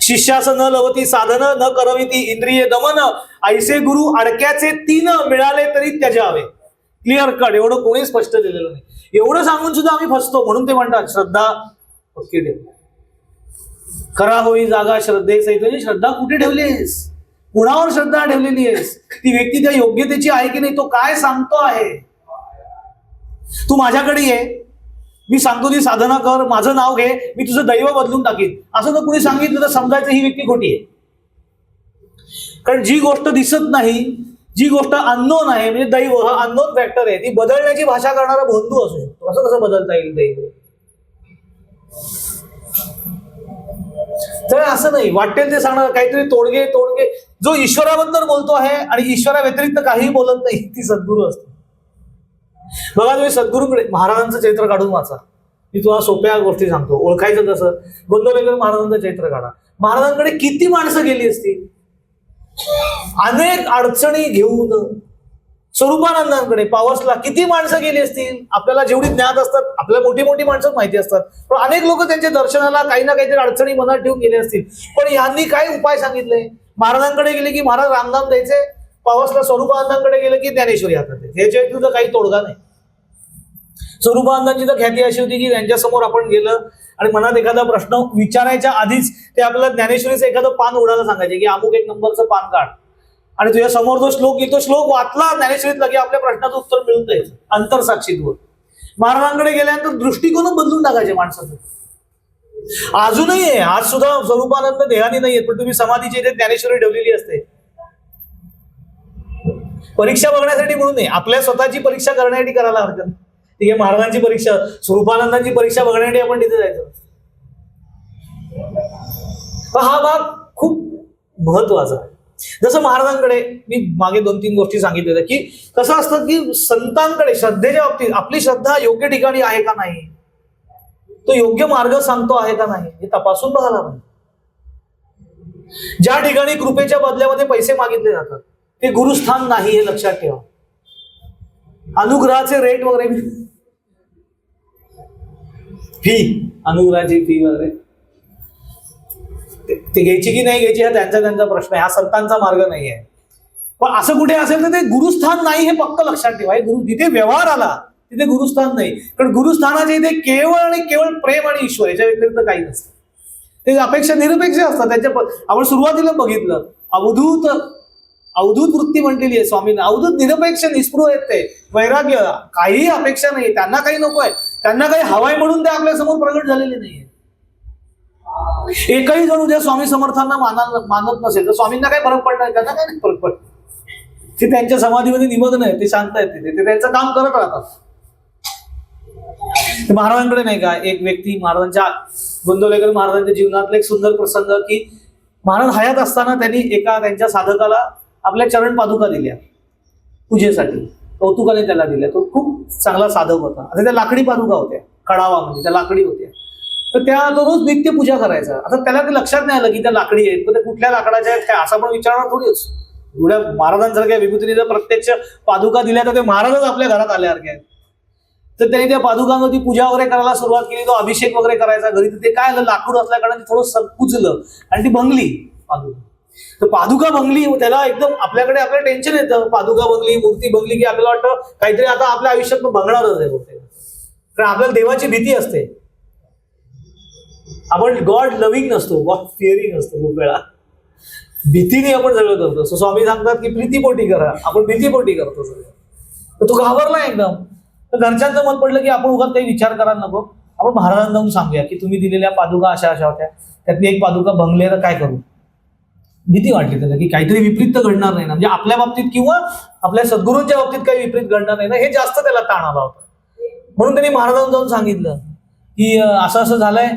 शिष्यास न लवती साधन, न करविती इंद्रिय दमन, ऐसे गुरु अडक्याचे तीन, मिळाले तरी त्याच्यावे. क्लिअर कट, एवढं कोणी स्पष्ट दिलेलं नाही. एवढं सांगून सुद्धा आम्ही फसतो. म्हणून ते म्हणतात श्रद्धा पक्की ठेव, खरा होई जागा श्रद्धेसहित. श्रद्धा कुठे ठेवलीस, कुणावर श्रद्धा ठेवलेली आहेस, ती व्यक्ती त्या योग्यतेची आहे की नाही, तो काय सांगतो आहे. तू माझ्याकडे ये, मी सांगतो ती साधना कर, माझं नाव घे, मी तुझं दैव बदलून टाकीन, असं जर कुणी सांगितलं तर समजायचं ही व्यक्ती खोटी आहे. कारण जी गोष्ट दिसत नाही, जी गोष्ट अननोन आहे, म्हणजे दैव हा अननोन फॅक्टर आहे, ती बदलण्याची भाषा करणारा बंधू असू शकतो. असं कसं बदलता येईल दैव. तर असं नाही वाटेल ते सांगणार काहीतरी तोडगे तोडगे. जो ईश्वराबद्दल बोलतो आहे आणि ईश्वरा व्यतिरिक्त काही बोलत नाही, ती सद्गुरू असते. बघा तुम्ही सद्गुरूकडे महाराजांचं चरित्र काढून वाचा. मी तुम्हाला सोप्या गोष्टी सांगतो, ओळखायचं कसं. गोंदवलेकर महाराजांचं चरित्र काढा. महाराजांकडे किती माणसं गेली असतील, अनेक अडचणी घेऊन. स्वरूपानंदांकडे पावसला किती माणसं गेली असतील. आपल्याला जेवढी ज्ञात असतात, आपल्याला मोठी मोठी माणसं माहिती असतात, पण अनेक लोक त्यांच्या दर्शनाला काही ना काहीतरी अडचणी मनात ठेवून गेले असतील. पण यांनी काय उपाय सांगितले. महाराजांकडे गेले की महाराज रामनाम द्यायचे, पावसला स्वरूपानंदांकडे गेले की ज्ञानेश्वरी हातात द्यायचे. ह्याच्या तुझं काही तोडगा नाही. स्वरूपानंदांची तर ख्याती अशी होती की त्यांच्यासमोर आपण गेलं आणि मनात एखादा प्रश्न विचारायच्या आधीच ते आपल्याला ज्ञानेश्वरीचं एखादं पान उडायला सांगायचे की अमुक एक नंबरचं पान काढ, आणि तुझ्या समोर जो श्लोक येतो, श्लोक वाचला ज्ञानेश्वरीतला की आपल्या प्रश्नाचं उत्तर मिळून जायचं अंतरसाक्षीत्व. महाराजांकडे गेल्यानंतर दृष्टिकोन बदलून टाकायचे माणसाचं. अजूनही आहे, आज सुद्धा स्वरूपानंद देहानी नाहीये, पण तुम्ही समाधीची इथे ज्ञानेश्वरी ठेवलेली असते. परीक्षा बघण्यासाठी म्हणून नाही, आपल्या स्वतःची परीक्षा करण्यासाठी करायला हरकत नाही. ठीक आहे, महाराजांची परीक्षा, स्वरूपानंदांची परीक्षा बघण्यासाठी आपण तिथे जायचं. हा भाग खूप महत्वाचा आहे. जसं महाराजांकडे मी मागे 2-3 गोष्टी सांगितल्या की कसं असतं की संतांकडे श्रद्धेच्या बाबतीत आपली श्रद्धा योग्य ठिकाणी आहे का नाही, तो योग्य मार्ग सांगतो आहे का नाही, हे तपासून बघायला पाहिजे. ज्या ठिकाणी कृपेच्या बदल्यामध्ये पैसे मागितले जातात ते गुरुस्थान नाही, हे लक्षात ठेवा. अनुग्रहाचे रेट वगैरे, फी, अनुग्रहाची फी वगैरे ते घ्यायची की नाही घ्यायची हा त्यांचा प्रश्न आहे. हा संतांचा मार्ग नाही आहे. पण असं कुठे असेल तर ते गुरुस्थान नाही, हे पक्क लक्षात ठेवा. गुरु जिथे व्यवहार आला तिथे गुरुस्थान नाही. कारण गुरुस्थानाच्या इथे केवळ आणि केवळ प्रेम आणि ईश्वर, याच्या व्यतिरिक्त काही नसतं. ते अपेक्षा निरपेक्ष असतात. त्यांच्या आपण सुरुवातीला बघितलं अवधूत वृत्ती म्हटलेली आहे स्वामींना. अवधूत निरपेक्ष निस्पृह आहेत, ते वैराग्य, काही अपेक्षा नाही, त्यांना काही नको आहे, त्यांना काही हवाय म्हणून ते आपल्या समोर प्रगट झालेले नाहीये. एकही जण उद्या स्वामी समर्थांना मानत नसेल तर स्वामींना काय फरक पडणार, त्यांना काय फरक पडत. ते त्यांच्या समाधीमध्ये निमग्न आहेत, ते शांत आहेत, ते त्यांचं काम करत राहतात. महाराजांकडे नाही का एक व्यक्ती, महाराजांच्या गोंदवलेकर महाराजांच्या जीवनातला एक सुंदर प्रसंग की महाराज हयात असताना त्यांनी एका त्यांच्या साधकाला आपल्या चरण पादुका दिल्या पूजेसाठी, कौतुकाने त्याला दिल्या. तो खूप चांगला साधक होता. आता त्या लाकडी पादुका होत्या, कडावा म्हणजे त्या लाकडी होत्या. तर त्या तो रोज नित्य पूजा करायचा. आता त्याला ते लक्षात नाही आलं की त्या लाकडी आहेत, पण त्या कुठल्या लाकडाच्या आहेत काय असं पण विचारणार थोडीच. एवढ्या महाराजांसारख्या विभूतीने जर प्रत्यक्ष पादुका दिल्या तर ते महाराजच आपल्या घरात आल्यासारखे आहेत. तर त्यांनी त्या पादुकांवरती पूजा वगैरे करायला सुरुवात केली. तो अभिषेक वगैरे करायचा घरी. तर ते काय आलं, लाकूड असल्या कारणाने थोडं कुजलं आणि ती भंगली पादुका. तर पादुका भंगली, त्याला एकदम आपल्याला टेन्शन येतं. पादुका भंगली, मूर्ती भंगली की आपल्याला वाटतं काहीतरी आता आपल्या आयुष्यात भंगणारच आहे बहुतेक. कारण आपल्याला देवाची भीती असते. आपण गॉड लव्हिंग नसतो, गॉड फिअरिंग असतो. खूप वेळा भीतीने आपण सगळं करतो. सो स्वामी सांगतात की प्रीतीपोटी करा, आपण भीतीपोटी करतो सगळं. तर तो घाबरला एकदम. तर घरच्यांचं मत पडलं की आपण उगाच काही विचार करायला नको, आपण महाराजांना जाऊन सांगूया की तुम्ही दिलेल्या पादुका अशा अशा होत्या, त्यातली एक पादुका भंगली तर काय करू. भीती वाटली त्याला की काहीतरी विपरीत तर घडणार नाही ना, म्हणजे आपल्या बाबतीत किंवा आपल्या सद्गुरूंच्या बाबतीत काही विपरीत घडणार नाही ना, हे जास्त त्याला ताण आला होता. म्हणून त्यांनी महाराजांना जाऊन सांगितलं की असं असं झालंय,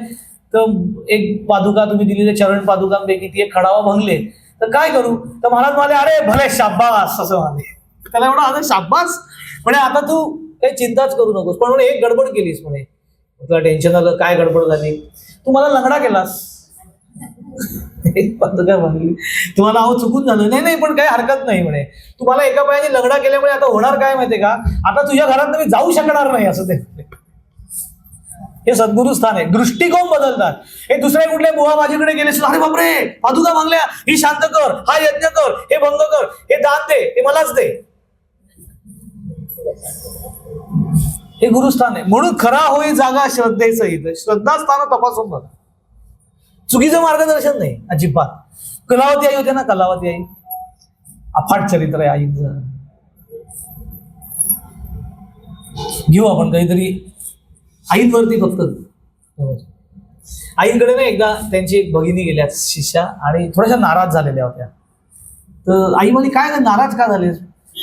तर एक पादुका तुम्ही दिलेल्या चरण पादुकांपैकी ती एक खडावा भंगले, तर काय करू? तर महाराज म्हणाले, अरे भले शाब्बास, असं म्हणाले. त्याला एवढा आता शाब्बास म्हणे, आता तू काही चिंताच करू नकोस. पण म्हणे एक गडबड केलीस म्हणे, तुला टेन्शन आलं. काय गडबड झाली? तू मला लंगडा केलास. एक पादुका भंगली, तुम्हाला अहो चुकून झालं. नाही नाही, पण काही हरकत नाही म्हणे, तुम्हाला एका पायाने लंगडा केल्यामुळे आता होणार काय माहितीये का, आता तुझ्या घरात मी जाऊ शकणार नाही, असं ते. हे सद्गुरु स्थान आहे. दृष्टिकोन बदलतात. हे दुसऱ्या कुठल्या बुवा माझ्याकडे गेले, अरे बापरे पादुका मागल्या, ही शांत कर, हा यज्ञ कर, हे भंग कर, हे दान दे, हे मलाच दे. हे गुरुस्थान आहे. म्हणून खरा होई जागा श्रद्धेसहित. श्रद्धास्थान तपासून बघा. चुकीचं मार्गदर्शन नाही अजिबात. कलावती आई होते ना, कलावती आई, अफाट चरित्र आहे आईचं. घेऊ आपण काहीतरी आईंवरती फक्त. आईंकडे ना एकदा त्यांची एक भगिनी गेल्या शिष्या, आणि थोड्याशा नाराज झालेल्या होत्या. तर आई म्हणे, काय नाराज का झाले?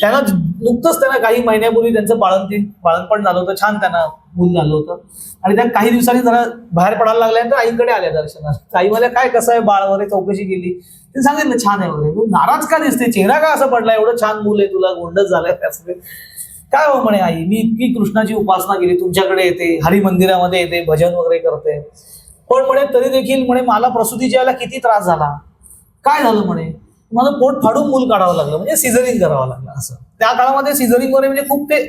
त्यांना नुकतंच त्यांना काही महिन्यापूर्वी त्यांचं बाळणपण झालं होतं, छान त्यांना मूल झालं होतं, आणि त्या काही दिवसांनी जरा बाहेर पडायला लागल्यानंतर आईकडे आल्या दर्शनात. आई मला काय कसं आहे बाळ वगैरे चौकशी केली, ते सांगितलं छान आहे वगैरे. नाराज का दिसते, चेहरा का असं पडला, एवढं छान मूल आहे तुला, गोंडच झालाय त्याचं. काय हो म्हणे आई, मी इतकी कृष्णाची उपासना केली, तुमच्याकडे येते, हरी मंदिरामध्ये येते, भजन वगैरे करते, पण म्हणे तरी देखील म्हणे मला प्रसूतीच्या वेळेला किती त्रास झाला. काय झालं म्हणे, मला पोट फाडून मूल काढावं लागलं, म्हणजे सिझरिंग करावं लागलं. असं त्या काळामध्ये सिझरिंग वगैरे म्हणजे खूप ते.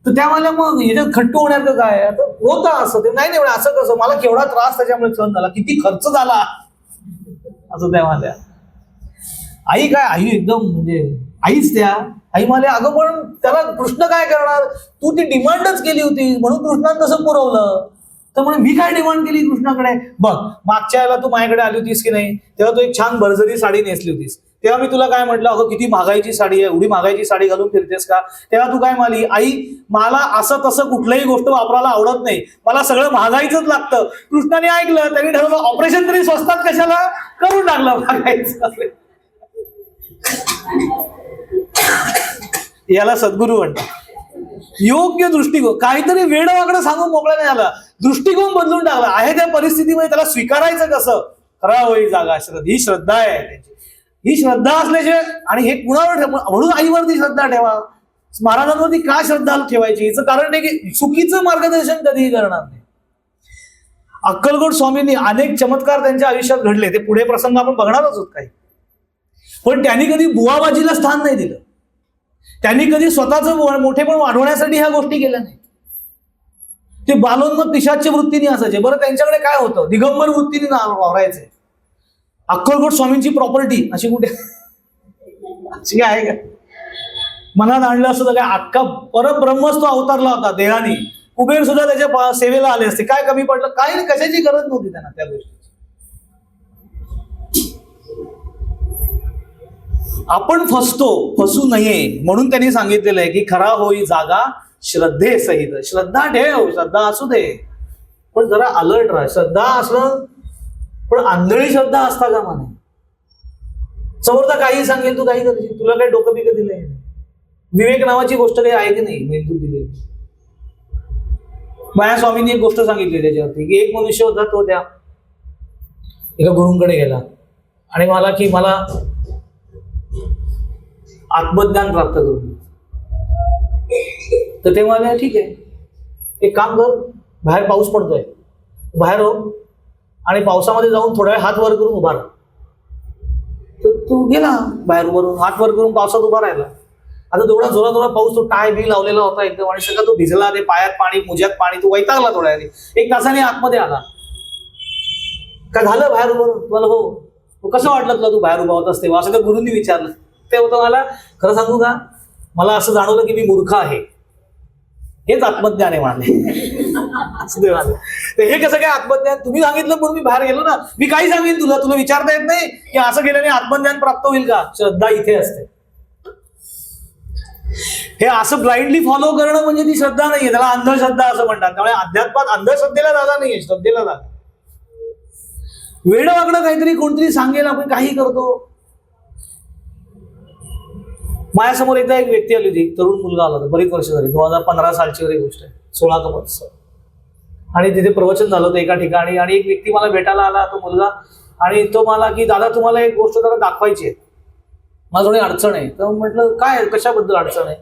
तर त्या मला मग याच्यात खट्टू होण्याचं काय आता होतं असं. ते नाही नाही म्हणे, असं कसं, मला केवढा त्रास त्याच्यामुळे सहन झाला, किती खर्च झाला, असं त्या माझ्या आई. काय आई एकदम म्हणजे आईच त्या. आई म्हणाले, अगं पण त्याला कृष्ण काय करणार, तू ती डिमांडच केली होती म्हणून कृष्णानं तसं पुरवलं. तर म्हणे मी काय डिमांड केली कृष्णाकडे? बघ, मागच्या वेळेला तू माझ्याकडे आली होतीस की नाही, तेव्हा तू एक छान भरजरी साडी नेसली होतीस. तेव्हा मी तुला काय म्हटलं, अगं किती महागाईची साडी आहे, एवढी महागाईची साडी घालून फिरतेस का? तेव्हा तू काय म्हणाली, आई मला असं तसं कुठलंही गोष्ट वापरायला आवडत नाही, मला सगळं महागाईचंच लागतं. कृष्णाने ऐकलं, त्यांनी ठरवलं ऑपरेशन तरी स्वस्तात कशाला करून टाकलं महागाईचं. याला सद्गुरू म्हणतात. योग्य दृष्टिकोन, काहीतरी वेडवाकडं सांगून मोकळा नाही झाला, दृष्टिकोन बदलून टाकला. आहे त्या परिस्थितीमध्ये त्याला स्वीकारायचं कसं? खरा होई जागा श्रद्धा. ही श्रद्धा आहे त्याची. ही श्रद्धा असल्याशिवाय, आणि हे कुणावर ठेव, म्हणून आईवरती श्रद्धा ठेवा. महाराजांवरती का श्रद्धा ठेवायची? याचं कारण आहे की चुकीचं मार्गदर्शन कधीही करणार नाही. अक्कलकोट स्वामींनी अनेक चमत्कार त्यांच्या आयुष्यात घडले, ते पुढे प्रसंग आपण बघणारच आहोत काही. पण त्यांनी कधी बुवाबाजीला स्थान नाही दिलं. त्यांनी कधी स्वतःचं मोठेपण वाढवण्यासाठी ह्या गोष्टी केल्या नाही. ते बालोन्मत पिशाच्य वृत्तीने असायचे. बरं, त्यांच्याकडे काय होतं, दिगंबर वृत्तीने वावरायचे. अक्कलकोट स्वामींची प्रॉपर्टी अशी कुठे अशी आहे का? मनात आणलं असतं तर काय, अख्खा परब्रह्मच तो अवतारला होता देहाने. कुबेर सुद्धा त्याच्या सेवेला आले असते. काय कमी पडलं? काही नाही, कशाची गरज नव्हती त्यांना त्या गोष्टी. आपण फसू नये म्हणून त्यांनी सांगितलेलं आहे की खरा होई जागा श्रद्धेसहित. श्रद्धा ठेव, श्रद्धा असू दे, पण जरा अलर्ट राहा. श्रद्धा असणं, पण आंधळी श्रद्धा असता का म्हणे. समोरचा काही सांगेल तू काही करशील, तुला काही डोकं बिकं दिलंय? विवेक नावाची गोष्ट काही आहे की नाही मेंदू दिले. माया स्वामींनी एक गोष्ट सांगितली त्याच्यावरती की एक मनुष्य होता, तो त्या एका गुरूंकडे गेला आणि मला आत्मज्ञान प्राप्त करून. तर ते म्हणाले ठीक आहे, एक काम कर, बाहेर पाऊस पडतोय, बाहेर हो आणि पावसामध्ये जाऊन थोडा वेळ हात वर करून उभा राहा. तर तू गेला बाहेर उभारून, हात वर करून पावसात उभा राहिला. आता तेवढा जोरात पाऊस, तो टाय बी लावलेला होता एकदम, आणि सगळं तो भिजला, ते पायात पाणी, मुज्यात पाणी, तो वैतागला थोड्या वेळी. एक तासाने आतमध्ये आला. का झालं बाहेर उभं? तुम्हाला हो, कसं वाटलं तुला तू बाहेर उभा होतास तेव्हा? असं त्या गुरूंनी विचारलं. ते होतं, मला खरं सांगू का, मला असं जाणवलं की मी मूर्ख आहे. हेच आत्मज्ञान आहे माझे. हे कसं काय आत्मज्ञान? तुम्ही सांगितलं म्हणून मी बाहेर गेलो ना. मी काही सांगेन तुला विचारता येत नाही की असं गेल्याने आत्मज्ञान प्राप्त होईल का? श्रद्धा इथे असते. हे असं ब्लाइंडली फॉलो करणं म्हणजे ती श्रद्धा नाहीये, त्याला अंधश्रद्धा असं म्हणतात. त्यामुळे अध्यात्मात अंधश्रद्धेला जागा नाहीये, श्रद्धेला जागा. वेड वागणं काहीतरी कोणतरी सांगेल, आपण काही करतो. माझ्यासमोर एकदा एक व्यक्ती आली होती, तरुण मुलगा आला होता, बरीच वर्ष झाली, 2015 सालची वगैरे गोष्ट आहे. 16 कमल. आणि तिथे प्रवचन झालं होतं एका ठिकाणी, आणि एक व्यक्ती मला भेटायला आला, तो मुलगा, आणि तो मला की दादा तुम्हाला एक गोष्ट जरा दाखवायची आहे, मला थोडी अडचण आहे. तर म्हटलं काय, कशाबद्दल अडचण आहे?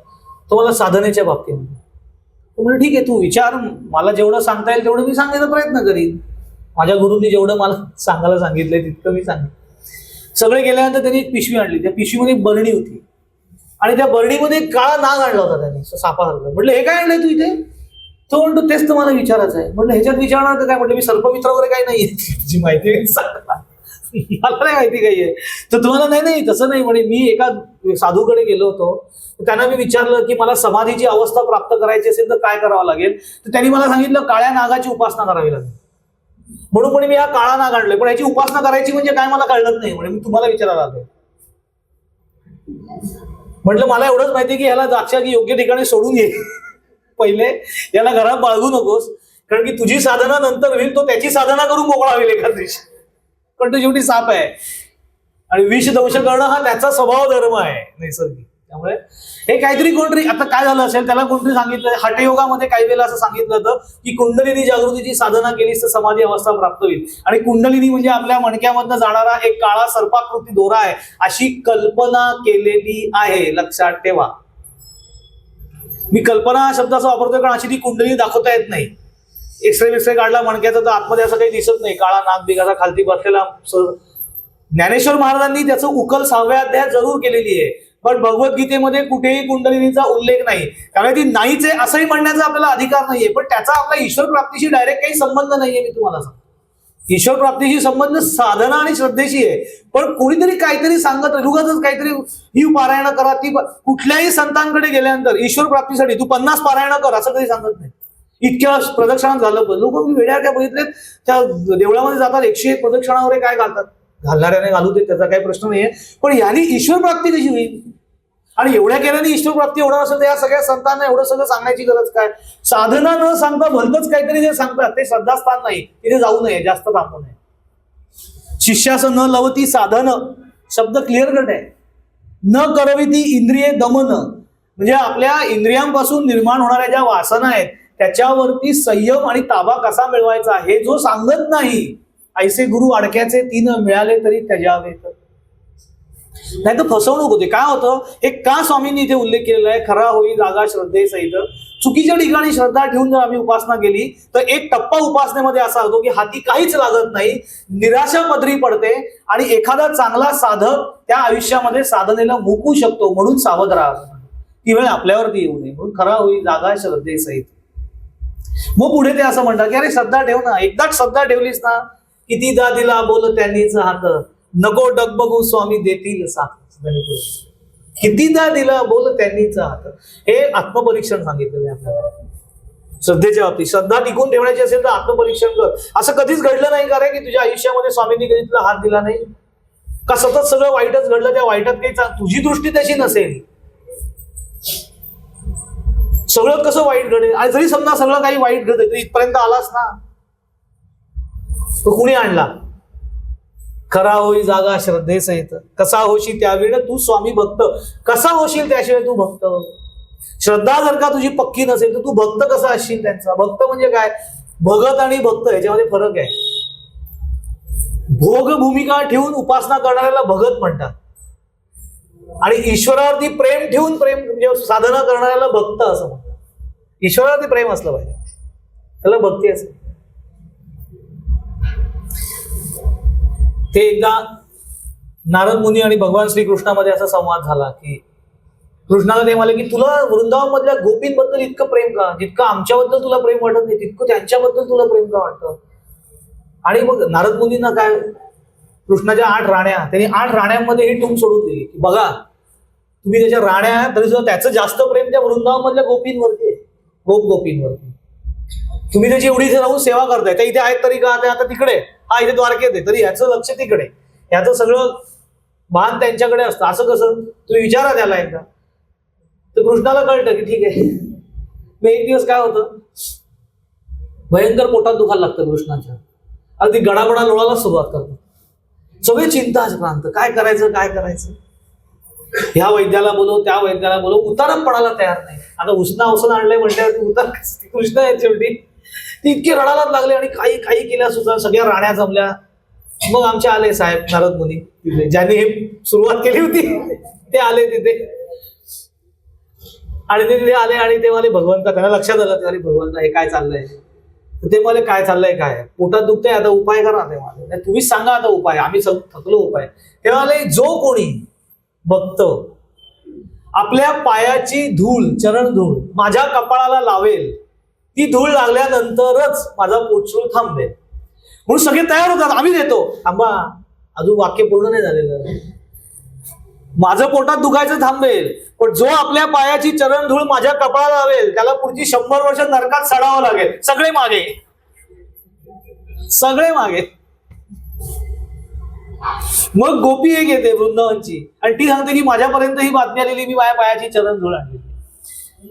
तो मला साधनेच्या बाबतीमध्ये. तो म्हणजे ठीक आहे, तू विचार, मला जेवढं सांगता येईल तेवढं मी सांगायचा प्रयत्न करीन. माझ्या गुरूंनी जेवढं मला सांगायला सांगितलंय तितकं मी सांगेन. सगळे गेल्यानंतर त्यांनी एक पिशवी आणली, त्या पिशवीमध्ये एक बरणी होती, आणि त्या बरणीमध्ये एक काळा नाग आणला होता त्यांनी सापासारखं. म्हटलं हे काय आणलंय तू इथे? तो म्हणतो तेच तर मला विचारायचं आहे. म्हटलं ह्याच्यात विचारणार तर काय? म्हटलं मी सर्पमित्र वगैरे काही नाहीये, जी माहिती सांगा, मला नाही माहिती काही आहे. तर तुम्हाला नाही तसं नाही म्हणे. मी एका साधूकडे गेलो होतो, त्यांना मी विचारलं की मला समाधीची अवस्था प्राप्त करायची असेल तर काय करावं लागेल. तर त्यांनी मला सांगितलं काळ्या नागाची उपासना करावी लागेल. म्हणून म्हणे मी हा काळा नाग आणलोय, पण याची उपासना करायची म्हणजे काय मला कळलं नाही म्हणे, मी तुम्हाला विचारायला आलोय. म्हटलं मला एवढंच माहिती की ह्याला द्राक्षाची योग्य ठिकाणी सोडून घे, पहिले याला घरात बाळगू नकोस, कारण की तुझी साधना नंतर होईल, तो त्याची साधना करून मोकळा होईल एखाद दिवशी. पण तो शेवटी साप आहे, आणि विष दंश करणं हा त्याचा स्वभाव धर्म आहे नैसर्गिक. त्यामुळे हे काहीतरी कोणतरी, आता काय झालं असेल, त्याला कोणतरी सांगितलं, हठयोगामध्ये काही वेळेला असं सांगितलं होतं की कुंडलिनी जागृतीची साधना केलीस तर समाधी अवस्था प्राप्त होईल. आणि कुंडलिनी म्हणजे आपल्या मणक्यामधनं जाणारा एक काळा सर्पाकृती दोरा आहे, अशी कल्पना केलेली आहे, लक्षात ठेवा. मी कल्पना हा शब्द असा वापरतोय कारण अशी ती कुंडलिनी दाखवता येत नाही. एक्सरे काढला मणक्याचा तर आतमध्ये असं काही दिसत नाही, काळा नाग बिगाचा खालती बसलेला. ज्ञानेश्वर महाराजांनी त्याचं उकल 6व्या अध्यायात जरूर केलेली आहे, पण भगवद्गीतेमध्ये कुठेही कुंडलिनीचा उल्लेख नाही. कारण ती नाहीच आहे असंही म्हणण्याचा आपल्याला अधिकार नाहीये, पण त्याचा आपल्या ईश्वर प्राप्तीशी डायरेक्ट काही संबंध नाहीये. मी तुम्हाला सांगतो, ईश्वर प्राप्तीशी संबंध साधना आणि श्रद्धेशी आहे. पण कोणीतरी काहीतरी सांगत उगाचच काहीतरी ही पारायण करा, ती कुठल्याही संतांकडे गेल्यानंतर ईश्वर प्राप्तीसाठी तू 50 पारायण कर असं कधी सांगत नाही. इतक्या प्रदक्षिणात झालं, लोक मी वेड्या काय बघितलेत, त्या देवळामध्ये जातात 101 प्रदक्षिणा वगैरे काय घालतात, घालणाऱ्याने घालू दे, त्याचा काही प्रश्न नाहीये. पण याने ईश्वर प्राप्ती कशी होईल? आणि एवढ्या केल्याने ईश्वर प्राप्ती होणार असेल तर या सगळ्या संतांना एवढं सगळं सांगण्याची गरज काय? साधना न सांगता भलतंच काहीतरी जे सांगतात ते श्रद्धास्थान नाही, तिथे जाऊ नये, जास्त थांबू नये. शिष्यास न लवती साधन शब्द क्लिअर कट आहे. न करविती इंद्रिये दमन, म्हणजे आपल्या इंद्रियांपासून निर्माण होणाऱ्या ज्या वासना आहेत त्याच्यावरती संयम आणि ताबा कसा मिळवायचा हे जो सांगत नाही, ऐसे गुरु अडक्याचे 3 मिळाले तरी त्याच्यावेत. नाही तर फसवणूक होते. काय होतं, हे का स्वामींनी इथे उल्लेख केलेला आहे, खरा होई जागा श्रद्धेसहित. चुकीच्या ठिकाणी श्रद्धा ठेवून जर आम्ही उपासना केली तर एक टप्पा उपासनेमध्ये असा होतो की हाती काहीच लागत नाही, निराशा पदरी पडते, आणि एखादा चांगला साधक त्या आयुष्यामध्ये साधनेला मुकू शकतो. म्हणून सावध राहा, ती वेळ आपल्यावरती येऊ नये. म्हणून खरा होई जागा श्रद्धेसहित. मग पुढे ते असं म्हणतात की अरे श्रद्धा ठेव ना, एकदाच श्रद्धा ठेवलीस ना, कितीदा दिला बोल त्यांनीच हात, नको डगबगू स्वामी देतील साथ. कितीदा दिला बोल त्यांनीच हात. हे आत्मपरीक्षण सांगितलेलं आहे आपल्याला श्रद्धेच्या बाबतीत. श्रद्धा टिकून ठेवण्याची असेल तर आत्मपरीक्षण कर. असं कधीच घडलं नाही का रे की तुझ्या आयुष्यामध्ये स्वामींनी कधी तुला हात दिला नाही का? सतत सगळं वाईटच घडलं, त्या वाईटात काही तुझी दृष्टी त्याची नसेल, सगळं कसं वाईट घडेल. आणि जरी समजा सगळं काही वाईट घडत तरी इथपर्यंत आलास ना, तो कुणी आणला? खरा होई जागा श्रद्धेसहित, कसा होशील त्यावेळी तू स्वामी भक्त, कसा होशील त्याशिवाय तू भक्त. श्रद्धा जर का तुझी पक्की नसेल तर तू भक्त कसा असशील त्यांचा? भक्त म्हणजे काय? भगत आणि भक्त याच्यामध्ये फरक आहे. भोग भूमिका ठेवून उपासना करणाऱ्याला भगत म्हणतात, आणि ईश्वरावरती प्रेम ठेवून म्हणजे साधना करणाऱ्याला भक्त असं म्हणतात. ईश्वरावरती प्रेम असलं पाहिजे, त्याला भक्ती असेल. ते एकदा नारद मुनी आणि भगवान श्रीकृष्णामध्ये असा संवाद झाला की कृष्णाला ते म्हणाले की तुला वृंदावन मधल्या गोपींबद्दल इतकं प्रेम का? जितकं आमच्याबद्दल तुला प्रेम वाटत नाही तितकं त्यांच्याबद्दल तुला प्रेम का वाटतं? आणि मग नारद मुनींना काय, कृष्णाच्या 8 राण्या, त्यांनी 8 राण्यांमध्ये ही टूम सोडून दिली की बघा तुम्ही त्याच्या राण्या तरी सुद्धा त्याचं जास्त प्रेम त्या वृंदावन मधल्या गोपींवरती आहे, गोपींवरती. तुम्ही त्याची एवढी इथे राहून सेवा करताय, त्या इथे आहेत तरी का? ते आता तिकडे, हा इथे द्वारकेत आहे तरी ह्याचं लक्ष तिकडे, ह्याचं सगळं भान त्यांच्याकडे असतं. असं कसं? तुम्ही विचारा त्याला एकदा. तर कृष्णाला कळतं की ठीक आहे. मग एक दिवस काय होतं, भयंकर पोटात दुखायला लागतं कृष्णाच्या, अगदी गडाबडा लोळायला सुरुवात करतो. सगळे चिंता क्रांत, काय करायचं काय करायचं. ह्या वैद्याला बोलव त्या वैद्याला बोलव, उतारच पडायला तयार नाही. आता उसना औषध आणलंय म्हटल्यावरती उतर कृष्ण आहेत शेवटी. ती इतके रडायलाच लागले आणि काही काही केल्या सुद्धा, सगळ्या राण्या जमल्या. मग आमचे आले साहेब नारद मुनी तिथे, ज्यांनी हे सुरुवात केली होती ते आले तिथे. आणि ते तिथे आले आणि ते मला भगवंता, त्यांना लक्षात आलं अरे भगवंता हे काय चाललंय. तर ते मला काय चाललंय, काय पोटात दुखतंय, आता उपाय करा. ते मला तुम्हीच सांगा आता उपाय, आम्ही थकलो उपाय. तेव्हा जो कोणी भक्त आपल्या पायाची धूळ, चरण धूळ माझ्या कपाळाला लावेल, ती धूळ लागल्यानंतरच माझा पोटसूळ थांबेल. म्हणून सगळे तयार होतात, आम्ही देतो. थांबा, अजून वाक्य पूर्ण नाही झालेलं. माझं पोटात दुखायचं थांबेल, पण जो आपल्या पायाची चरण धूळ माझ्या कपाळाला लावेल त्याला पुढची 100 वर्ष नरकात सडावं लागेल. सगळे मागे, सगळे मागे. मग गोपी एक येते वृंदावनची आणि ती सांगते की माझ्यापर्यंत ही बातमी आलेली, मी माझ्या पायाची चरण धूळ आणली.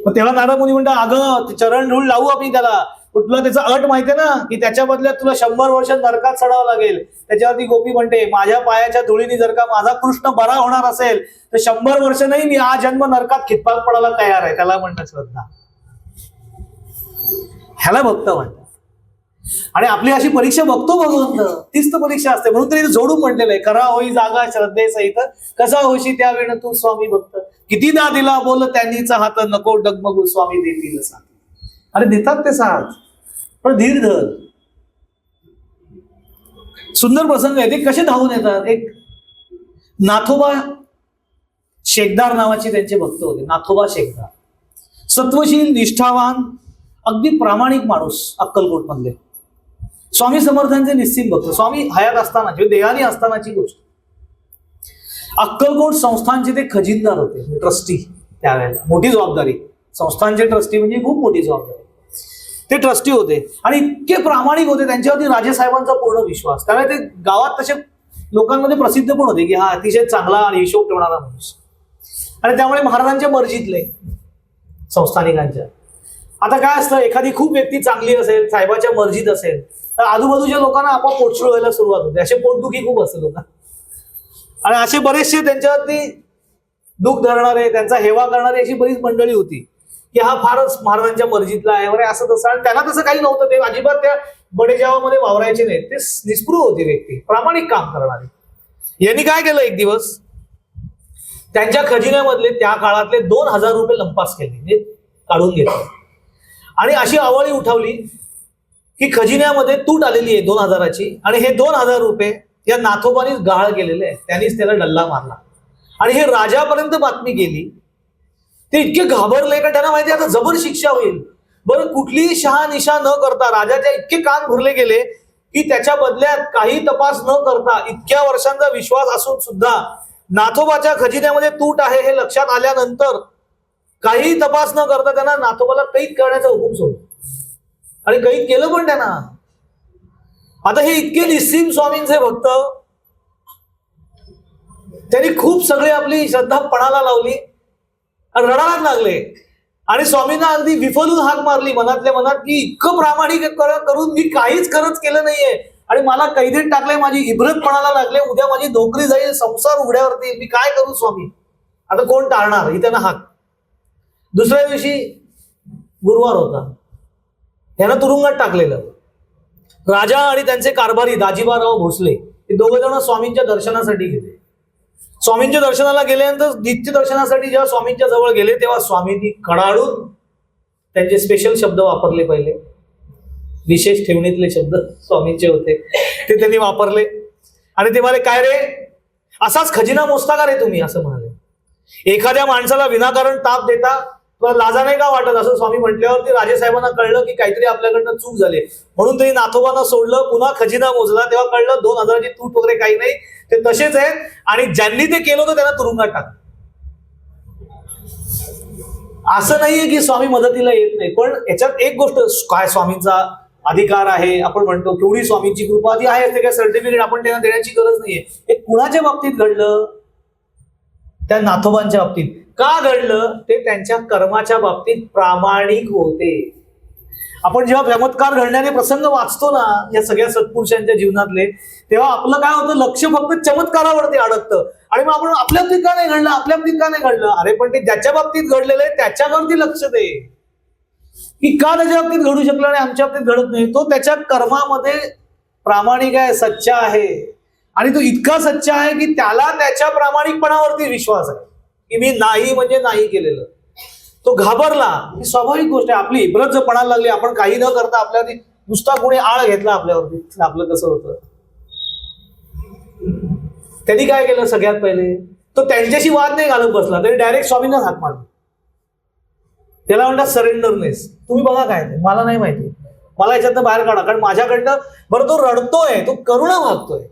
मग तेव्हा नारद मुनी म्हणतात अगं चरण धूळ लावू आपण त्याला, तुला त्याचा अट माहितीये ना की त्याच्या बदल्यात तुला 100 वर्ष नरकात सडावं लागेल. त्याच्यावरती गोपी म्हणते माझ्या पायाच्या धुळीने जर का माझा कृष्ण बरा होणार असेल तर 100 वर्ष नाही, मी हा जन्म नरकात खितपाक पडायला तयार आहे. त्याला म्हणतात श्रद्धा, ह्याला भक्त म्हणतात. आणि आपली अशी परीक्षा बघतो भगवंत, तीच तर परीक्षा असते. म्हणून तरी जोडून म्हटलेलं आहे, करा होई जागा श्रद्धे सहित, कसा होशी त्या वेळ तू स्वामी भक्त. कितीदा दिला बोल त्यांनीचा हात, नको डगमगू स्वामी देतील साथ. अरे देतात ते साथ, पण धीर धर. सुंदर प्रसंग आहे. ते कसे धावून येतात. एक नाथोबा शेखदार नावाचे त्यांचे भक्त होते. नाथोबा शेखदार सत्वशील, निष्ठावान, अगदी प्रामाणिक माणूस, अक्कलकोट मधले. स्वामी समर्थांचे निश्चित भक्त. स्वामी हयात असतानाची, देहानी असतानाची गोष्ट. अक्कलकोट संस्थानचे ते खजिनदार होते, ट्रस्टी. त्यावेळेला मोठी जबाबदारी, संस्थानचे ट्रस्टी म्हणजे खूप मोठी जबाबदारी. ते ट्रस्टी होते आणि इतके प्रामाणिक होते, त्यांच्यावरती राजेसाहेबांचा पूर्ण विश्वास. त्यामुळे ते गावात तसे लोकांमध्ये प्रसिद्ध पण होते की हा अतिशय चांगला आणि हिशोब ठेवणारा माणूस. आणि त्यामुळे महाराजांच्या मर्जीतले, संस्थानिकांच्या. आता काय असतं, एखादी खूप व्यक्ती चांगली असेल, साहेबाच्या मर्जीत असेल, तर आजूबाजूच्या लोकांना आपोआप पोटसूळ व्हायला सुरुवात होते. असे पोटदुखी खूप असते लोकांना. आणि असे बरेचसे त्यांच्यावरती दुःख धरणारे, त्यांचा हेवा करणारी अशी बरीच मंडळी होती की हा फारच महाराजांच्या मर्जीतला आहे वगैरे असं तसं. आणि त्याला तसं काही नव्हतं. ते अजिबात त्या बडेजावामध्ये वावरायचे नाहीत. ते निस्पृह होती व्यक्ती, प्रामाणिक काम करणारी. यांनी काय केलं, एक दिवस त्यांच्या खजिन्यामधले त्या काळातले 2000 रुपये लंपास केले, म्हणजे काढून घेतले. आणि अशी आवळी उठवली की खजिन्यामध्ये तूट आलेली आहे 2000ची, आणि हे 2000 रुपये या नाथोबानीच गहाळ केलेले आहे. त्यांनीच त्याला डल्ला मारला. आणि हे राजापर्यंत बातमी गेली. ते इतके घाबरले का त्यांना माहिती आता जबर शिक्षा होईल. बरं, कुठलीही शहानिशा न करता राजाच्या इतके कान भरले गेले की त्याच्या बदल्यात काही तपास न करता, इतक्या वर्षांचा विश्वास असून सुद्धा नाथोबाच्या खजिन्यामध्ये तूट आहे हे लक्षात आल्यानंतर काही तपास न करता त्यांना नाथोबाला कैद करण्याचा हुकूम सोडला. आणि कैद केलं पण त्यांना. आता हे इतके निस्सीम स्वामींचे भक्त, त्यांनी खूप सगळे आपली श्रद्धा पणाला लावली आणि रडायला लागले. आणि स्वामींना अगदी विफलून हाक मारली मनातल्या मनात की इतकं प्रामाणिक करून मी काहीच खरंच केलं नाहीये आणि मला कैदेत टाकलंय, माझी इब्रतपणाला लागले, उद्या माझी नोकरी जाईल, संसार उघड्यावरती येईल, मी काय करू स्वामी, आता कोण टाळणार, ही त्यांना हाक. दुसऱ्या दिवशी गुरुवार होता, त्यांना तुरुंगात टाकलेलं. राजा आणि त्यांचे कारभारी दाजीबाराव भोसले हे दोघे जण स्वामींच्या दर्शनासाठी गेले. स्वामींच्या दर्शनाला गेल्यानंतर नित्य दर्शनासाठी जेव्हा स्वामींच्या जवळ गेले तेव्हा स्वामींनी कडाडून त्यांचे स्पेशल शब्द वापरले. पहिले विशेष ठेवणीतले शब्द स्वामींचे होते ते त्यांनी वापरले. आणि ते म्हणाले, काय रे, असाच खजिना मोजता का रे तुम्ही, असं म्हणाले. एखाद्या माणसाला विनाकारण ताप देता तुला लाजा नाही का वाटत, असं स्वामी म्हटल्यावरती राजेसाहेबांना कळलं की काहीतरी आपल्याकडनं चूक झाली. म्हणून त्यांनी नाथोबांना सोडलं, पुन्हा खजिना मोजला, तेव्हा कळलं 2000ची तूट वगैरे काही नाही, ते तसेच आहेत. आणि ज्यांनी ते केलं होतं त्यांना तुरुंगात टाकलं. असं नाहीये की स्वामी मदतीला येत नाही, पण याच्यात एक गोष्ट, काय स्वामींचा अधिकार आहे आपण म्हणतो, केवढी स्वामींची कृपा ती आहे, ते काय सर्टिफिकेट आपण त्यांना देण्याची गरज नाहीये. हे कुणाच्या बाबतीत घडलं, त्या नाथोबांच्या बाबतीत. का घडलं, ते त्यांच्या कर्माच्या बाबतीत प्रामाणिक होते. आपण जेव्हा चमत्कार घडण्याचे प्रसंग वाचतो ना या सगळ्या सत्पुरुषांच्या जीवनातले, तेव्हा आपलं काय होतं, लक्ष फक्त चमत्कारावरती अडकतं. आणि मग आपण आपल्या बाबतीत का नाही घडलं, आपल्या बाबतीत का नाही घडलं, अरे पण ते ज्याच्या बाबतीत घडलेलं आहे त्याच्यावरती लक्ष दे, की का त्याच्या बाबतीत घडू शकलं आणि आमच्या बाबतीत घडत नाही. तो त्याच्या कर्मामध्ये प्रामाणिक आहे, सच्चा आहे, आणि तो इतका सच्चा आहे की त्याला त्याच्या प्रामाणिकपणावरती विश्वास आहे की मी नाही म्हणजे नाही केलेलं. तो घाबरला, ही स्वाभाविक गोष्ट आहे. आपली इब्रत जर पणाला लागली, आपण काही न करता आपल्यावरती नुसता कोणी आळ घेतला आपल्यावरती, आपलं कसं होतं. त्यांनी काय केलं, सगळ्यात पहिले तो त्यांच्याशी वाद नाही घालत बसला, तरी डायरेक्ट स्वामींना हात मारला. त्याला म्हणतात सरेंडरनेस. तुम्ही बघा काय ते, मला नाही माहिती, मला याच्यातनं बाहेर काढा, कारण माझ्याकडनं बरं तो रडतोय, तो करुणा मागतोय,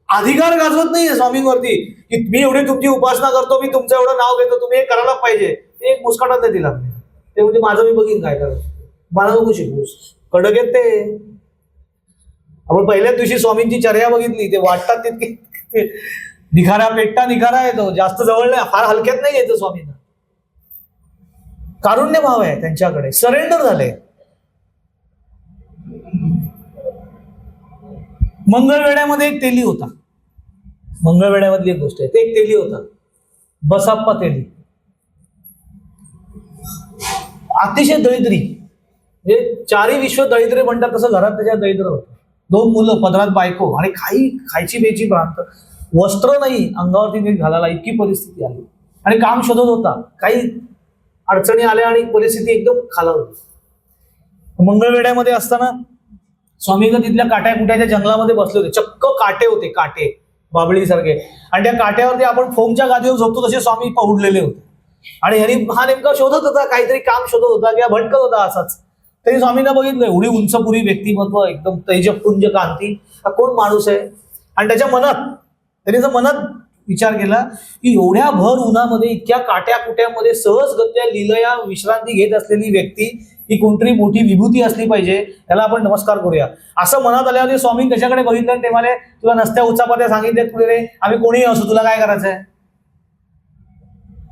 अधिकार गाजवत नाहीये स्वामींवरती की मी एवढी तुमची उपासना करतो, मी तुमचं एवढं नाव घेतो, तुम्ही हे करायला पाहिजे. ते एक मुस्काटात नाही दिला, ते म्हणजे माझं मी बघीन काय करायचं, मला नको शिकूस. कडक येत ते. आपण पहिल्याच दिवशी स्वामींची चर्या बघितली, ते वाटतात तितके निखारा पेटता निखारा येतो, जास्त जवळ नाही, फार हलक्यात नाही घ्यायचं स्वामींना. कारुण्य भाव आहे त्यांच्याकडे, सरेंडर झाले. मंगळवेढ्यामध्ये एक तेली होता, मंगळवेढ्यामधली एक गोष्ट आहे, ते एक तेली होता, बसाप्पा तेली. अतिशय दरिद्री, म्हणजे चारी विश्व दरिद्रे म्हणतात तसं घरात त्याच्या दरिद्र होतं. 2 मुलं, पदरात बायको, आणि खायची बेची भ्रांत, वस्त्र नाही अंगावरती नीट घालायला, इतकी परिस्थिती आली. आणि काम शोधत होता, काही अडचणी आल्या आणि परिस्थिती एकदम खालावली. मंगळवेढ्यामध्ये असताना स्वामींना तिथल्या काट्याकुट्याच्या जंगलामध्ये बसले होते. चक्क काटे होते, काटे बाबळीसारखे, आणि त्या काट्यावरती आपण फोमच्या गादीवर झोपतो तसे स्वामी पहुडलेले होते. आणि हा नेमका शोधत होता, काहीतरी काम शोधत होता किंवा भटकत होता असाच. त्यांनी स्वामींना बघितलं, एवढी उंचपुरी व्यक्तिमत्व, एकदम तेजपुंज कांती, हा कोण माणूस आहे. आणि त्याच्या मनात विचार केला की एवढ्या भर उन्हामध्ये, इतक्या काट्या कुट्यामध्ये सहजगत्या लीलया विश्रांती घेत असलेली व्यक्ती, ही कोणतरी मोठी विभूती असली पाहिजे, त्याला आपण नमस्कार करूया. असं मनात आल्यावर स्वामी त्याच्याकडे बघितलं आणि ते म्हणाले, तुला नसत्या उचापात्या सांगितल्यात पुढे रे, आम्ही कोणीही असू, तुला काय करायचंय.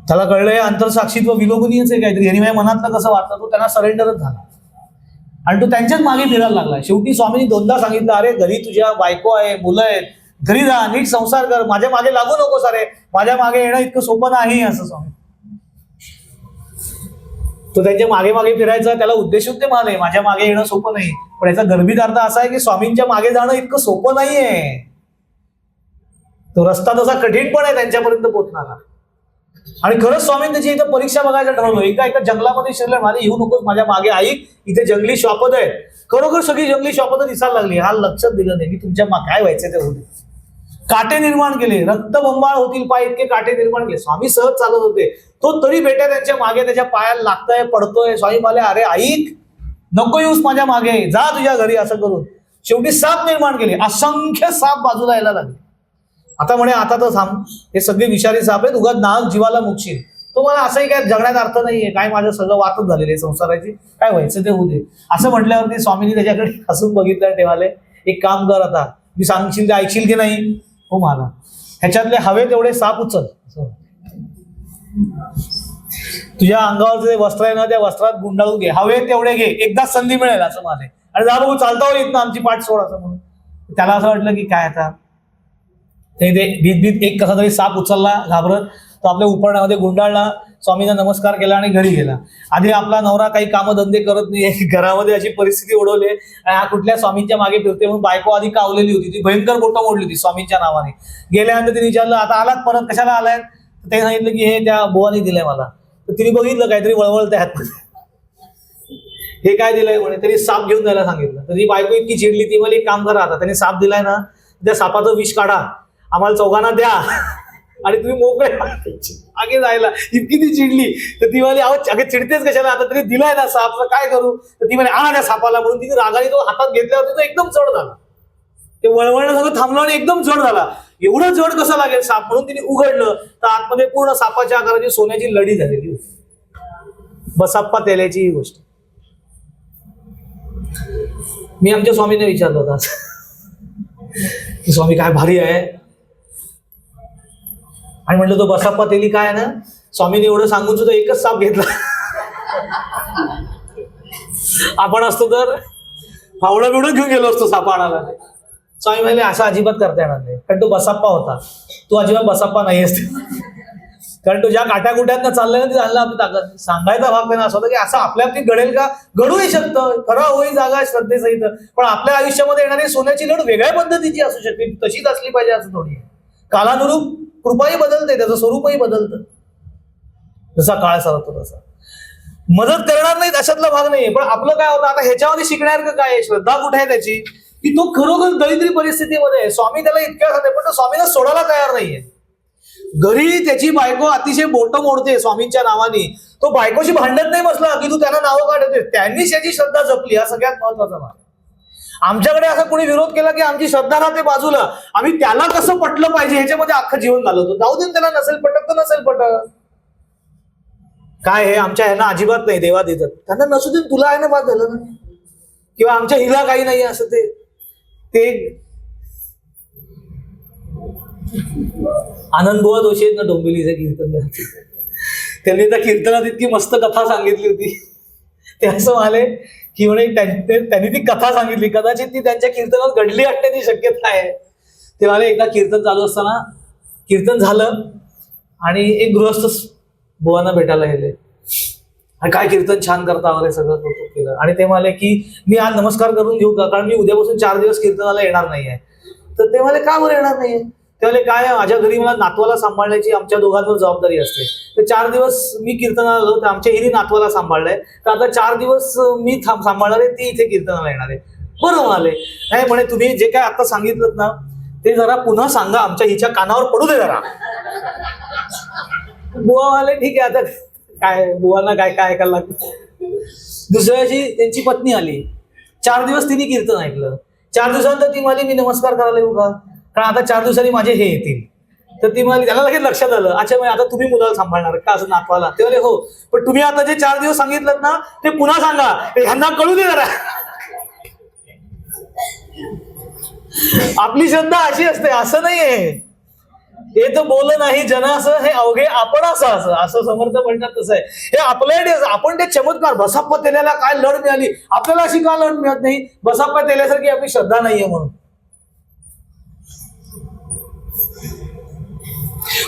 त्याला कळलंय अंतरसाक्षीत्व विलोभनीयच आहे काहीतरी, यांनी माझ्या मनातलं कसं वाटतं, तो त्यांना सरेंडरच झाला आणि तो त्यांच्याच मागे फिरायला लागला. शेवटी स्वामींनी 2दा सांगितलं, अरे घरी तुझ्या बायको आहे, मुलं आहेत, घरी जा, नीट संसार कर, माझ्या मागे लागू नकोस, अरे माझ्या मागे येणं इतकं सोपं नाही, असं स्वामी. तो त्यांच्या मागे मागे फिरायचा, त्याला उद्देशून ते म्हणाले माझ्या मागे येणं सोपं नाही, पण याचा गर्भित अर्थ असा आहे की स्वामींच्या मागे जाणं इतकं सोपं नाहीये. तो रस्ता तसा कठीण पण आहे त्यांच्यापर्यंत पोहोचणारा. आणि खरंच स्वामींनी त्याची इथं परीक्षा बघायचं ठरवलं. एका जंगलामध्ये शिरले, मला येऊ नकोस माझ्या मागे, ऐक इथे जंगली श्वापद आहेत. खरोखर सगळी जंगली श्वापद दिसायला लागली. हा लक्षात दिलं नाही की तुमच्या काय व्हायचं ते होते. काटे निर्माण केले, रक्तबंबाळ होतील पाय, इतके काटे निर्माण केले. स्वामी सहज चालत होते, तो तरी बेट्या त्यांच्या मागे, त्याच्या पायाला लागतोय, पडतोय. स्वामी म्हणाले, अरे ऐक, नको येऊस माझ्या मागे, जा तुझ्या घरी. असं करून शेवटी साप निर्माण केले, असंख्य साप बाजूला यायला लागले. आता म्हणे, आता तर थांब, हे सगळे विषारी साप आहेत, उगाच नाग जीवाला मुकशील. तो मला असंही काय जगण्यात अर्थ नाहीये, काय माझं सगळं वातच झालेलं आहे संसाराची, काय व्हायचं ते होऊ दे. असं म्हटल्यावरती स्वामींनी त्याच्याकडे हसून बघितलं, तेव्हाले एक काम कर, आता मी सांगशील ते ऐकशील की नाही. हो मला ह्याच्यातले हवे तेवढे साप उचल, तुझ्या अंगावर जे वस्त्र आहे ना त्या वस्त्रात गुंडाळून घे, हवे तेवढे घे, एकदाच संधी मिळेल असं माने. आणि जा बघू चालता येत ना आमची पाठ सोड असं म्हणून. त्याला असं वाटलं की काय आता ते भीत एक कसा तरी साप उचलला घाबरत, तो आपल्या उपरण्यामध्ये गुंडाळला, स्वामींना नमस्कार केला आणि घरी गेला. आधी आपला नवरा काही कामधंदे करत नाही, घरामध्ये अशी परिस्थिती ओढवली आणि हा कुठल्या स्वामींच्या मागे फिरते म्हणून बायको आधी कावलेली होती, ती भयंकर बोटं मोडली होती स्वामींच्या नावाने. गेल्यानंतर तिने विचारलं, आता आलात परत, कशाला आलाय. ते सांगितलं की हे त्या बुवानी दिलंय मला. तर तिने बघितलं काहीतरी वळवळतंय हातमध्ये, हे काय दिलंय म्हणे. तरी साप घेऊन जायला सांगितलं. तर ती बायको इतकी चिडली, ती मला एक काम करा, आता त्याने साप दिलाय ना, त्या सापाचं विष काढा, आम्हाला चौघांना द्या आणि तुम्ही मोकळे आगे जायला. इतकी ती चिडली. तर ती म्हणे, अगं चिडतेच कशाला, आता तरी दिलाय ना साप, काय करू. तर ती म्हणे, आणा त्या सापाला. म्हणून तिने रागाने तो हातात घेतल्यावरती तो एकदम जड झाला. ते वळवळणं सगळं थांबलं आणि एकदम जड झाला. एवढं जड कसं लागेल साप, म्हणून तिने उघडलं तर आतमध्ये पूर्ण सापाच्या आकाराची सोन्याची लढी झालेली होती. बसाप्पा तेल्याची ही गोष्ट मी आमच्या स्वामीने विचारलं होता की स्वामी काय भारी आहे. आणि म्हटलं तो बसाप्पा तेली काय आहे ना, स्वामीने एवढं सांगून सुद्धा एकच साप घेतला आपण असतो तर फावडं बिवडं घेऊन गेलो असतो सापाणाला. स्वामी म्हणले असं अजिबात करता येणार नाही, कारण तो बसाप्पा होता, तू अजिबात बसाप्पा नाही असते. कारण तो ज्या काट्याकुट्यात चाललाय ना, ते चाललं आपली ताकद. सांगायचा भाग त्यांना असं होता की असं आपल्या घडेल का, घडूही शकतं, खरा होई जागा श्रद्धेसहित, पण आपल्या आयुष्यामध्ये येणारी सोन्याची लढ वेगळ्या पद्धतीची असू शकते, तशीच असली पाहिजे असं थोडी. कालानुरूप कृपाही बदलते, त्याचं स्वरूपही बदलतं, जसा काळ सरतो तसा. मदत करणार नाहीत अशातला भाग नाहीये, पण आपलं काय होतं आता ह्याच्यामध्ये शिकण्यासारखं काय आहे, श्रद्धा कुठे आहे त्याची, की तो खरोखर दरिद्री परिस्थितीमध्ये आहे. स्वामी त्याला इतक्या सांगते, पण तो स्वामीला सोडायला तयार नाहीये. घरी त्याची बायको अतिशय बोटं मोडते स्वामींच्या नावाने, तो बायकोशी भांडत नाही बसला की तू त्यांना नावं काढते, त्यांनीच याची श्रद्धा जपली, हा सगळ्यात महत्वाचा भाग. आमच्याकडे असा कोणी विरोध केला की आमची श्रद्धा राहते बाजूला, आम्ही त्याला कसं पटलं पाहिजे ह्याच्यामध्ये अख्खं जीवन घालवतो. जाऊ दे त्याला, नसेल पटत तर नसेल पटत, काय हे आमच्या ह्यांना अजिबात नाही, देवा देतात त्यांना नसू दे, तुला आहे ना बाद झालं ना, किंवा आमच्या हिला काही नाही असं ते आनंदबुवा जोशी आहेत ना डोंबिवलीचे कीर्तन, त्यांनी त्या कीर्तनात इतकी मस्त कथा सांगितली होती. ते असं म्हणाले की म्हणे त्यांनी ती कथा सांगितली, कदाचित ती त्यांच्या कीर्तनात घडली असण्याची शक्यता आहे. ते म्हणाले एकदा कीर्तन चालू असताना कीर्तन झालं आणि एक गृहस्थ बुवांना भेटायला गेले, आणि काय कीर्तन छान करता वगैरे सगळं कौतुक केलं, आणि ते म्हणाले की मी आज नमस्कार करून घेऊ का, कारण मी उद्यापासून 4 दिवस कीर्तनाला येणार नाहीये. तर ते म्हणाले का बरं येणार नाहीये, ते म्हणाले काय माझ्या घरी मला नातवाला सांभाळण्याची आमच्या दोघांवर जबाबदारी असते, तर 4 दिवस मी कीर्तनाला आलो, तर आमच्या हिने नातवाला सांभाळलंय, तर आता 4 दिवस मी सांभाळणार आहे, ती इथे कीर्तनाला येणार आहे. बरं म्हणाले, नाही म्हणे तुम्ही जे काय आता सांगितलं ना ते जरा पुन्हा सांगा, आमच्या हिच्या कानावर पडू दे जरा. बुवा म्हणाले ठीक आहे, आता काय बुवांना काय काय ऐकायला लागतं. दुसऱ्या दिवशी त्यांची पत्नी आली, 4 दिवस तिने कीर्तन ऐकलं, 4 दिवसानंतर ती म्हणाली मी नमस्कार करायला येऊ का, कारण आता 4 दिवसांनी माझे हे येतील. तर ती म्हणाली, त्याला लगेच लक्षात आलं, अच्छा म्हणजे आता तुम्ही मुलाला सांभाळणार का असं नातवाला. ते म्हणाले हो, पण तुम्ही आता जे 4 दिवस सांगितलं ना ते पुन्हा सांगा, ह्यांना कळू दे जरा. आपली श्रद्धा अशी असते, असं नाहीये हे तर बोल नाही जन असं, हे अवघे आपण असं समर्थ म्हणतात तसं आहे. हे आपल्याकडे आपण ते चमत्कार, बसाप्पा तेल्याला काय लढ मिळाली, आपल्याला अशी का लढ मिळत नाही, बसाप्पा तेल्यासारखी आपली श्रद्धा नाहीये म्हणून.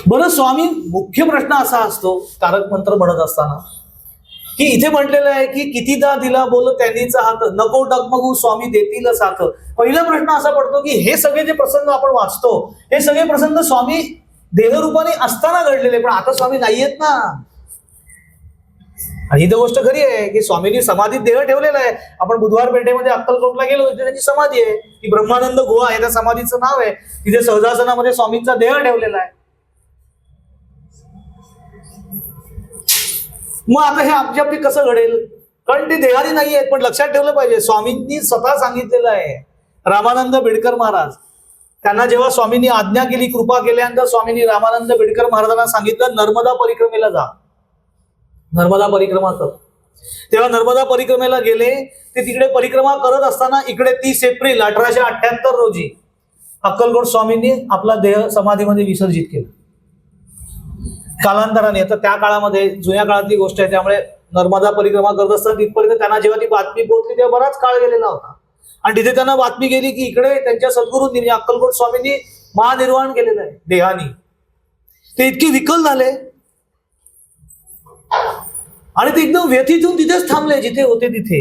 बरं, स्वामी मुख्य प्रश्न असा असतो तारक मंत्र म्हणत असताना की इथे म्हटलेलं आहे की कितीदा दिला बोल त्यांनीच हात, नको डगमगू स्वामी देतील साथ. पहिला प्रश्न असा पडतो की हे सगळे जे प्रसंग आपण वाचतो हे सगळे प्रसंग स्वामी देहरूपाने असताना घडलेले, पण आता स्वामी नाहीयेत ना. आणि ही तर गोष्ट खरी आहे की स्वामींनी समाधीत देह ठेवलेला आहे. आपण बुधवार पेठेमध्ये अक्कलकोटला गेलो तिथे त्यांची समाधी आहे, की ब्रह्मानंद गुहा आहे त्या समाधीचं नाव आहे. तिथे सहजासनामध्ये स्वामींचा देह ठेवलेला आहे. मग आता हे आपली कसं घडेल, कारण ते देहारी नाही आहेत. पण लक्षात ठेवलं पाहिजे स्वामींनी स्वतः सांगितलेलं आहे. रामानंद बिडकर महाराज, त्यांना जेव्हा स्वामींनी आज्ञा केली, कृपा केल्यानंतर स्वामींनी रामानंद बिडकर महाराजांना सांगितलं नर्मदा परिक्रमेला जा, नर्मदा परिक्रमा कर. तेव्हा नर्मदा परिक्रमेला गेले. ते तिकडे परिक्रमा करत असताना इकडे 30 एप्रिल 1878 रोजी अक्कलकोट स्वामींनी आपला देह समाधीमध्ये विसर्जित केला. कालांतराने, आता त्या काळामध्ये जुन्या काळातली गोष्ट आहे त्यामुळे नर्मदा परिक्रमा करत असताना तिथपर्यंत त्यांना जेव्हा ती बातमी पोहोचली तेव्हा बराच काळ गेलेला होता. आणि तिथे त्यांना बातमी गेली की इकडे त्यांच्या सद्गुरूंनी अक्कलकोट स्वामींनी महानिर्वाण केलेलं आहे देहानी. ते इतके विकल झाले आणि ते एकदम व्यथित होऊन तिथेच थांबले जिथे होते तिथे.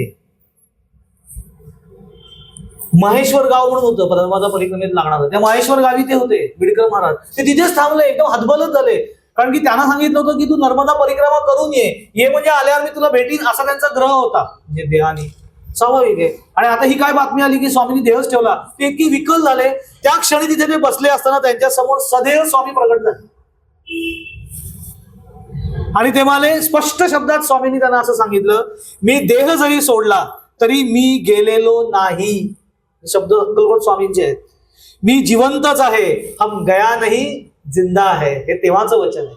महेश्वर गाव म्हणून होतं नर्मदा परिक्रमेत लागणार, त्या महेश्वर गावी ते होते बिडकर महाराज. ते तिथेच थांबले, एकदम हतबलत झाले, कारण की त्यांना सांगितलं होतं की तू नर्मदा परिक्रमा करून ये म्हणजे आल्यावर मी तुला भेटीन असा त्यांचा ग्रह होता म्हणजे देहानी. स्वाभाविक आहे. आणि आता ही काय बातमी आली की स्वामींनी देहच ठेवला. ते इतकी विकल झाले, त्या क्षणी तिथे ते बसले असताना त्यांच्या समोर सदैव स्वामी प्रगट झाले. आणि ते म्हणाले, स्पष्ट शब्दात स्वामींनी त्यांना असं सांगितलं, मी देह जरी सोडला तरी मी गेलेलो नाही. शब्द अक्कलकोट स्वामींचे आहेत. मी जिवंतच आहे, हम गया नाही जिंदा आहे, हे तेव्हाचं वचन आहे.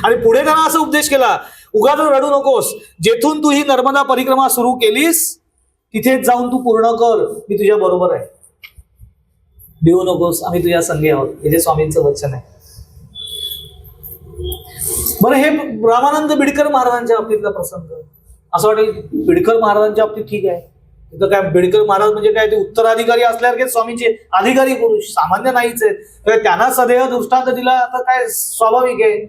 आणि पुढे त्यांना असा उपदेश केला, उगाच रडू नकोस, जेथून तू ही नर्मदा परिक्रमा सुरू केलीस तिथेच जाऊन तू पूर्ण कर, मी तुझ्या बरोबर आहे, भिवू नकोस, आम्ही तुझ्या संगे आहोत. हे जे स्वामींचं वचन आहे. बरं, हे रामानंद बिडकर महाराजांच्या बाबतीतला प्रसंग. असं वाटेल बिडकर महाराजांच्या बाबतीत ठीक आहे, तिथं काय बिडकर महाराज म्हणजे काय ते उत्तराधिकारी असल्यासारखे स्वामींचे अधिकारी पुरुष, सामान्य नाहीच आहेत, तर त्यांना सदैव दृष्टांत दिला तर काय स्वाभाविक आहे.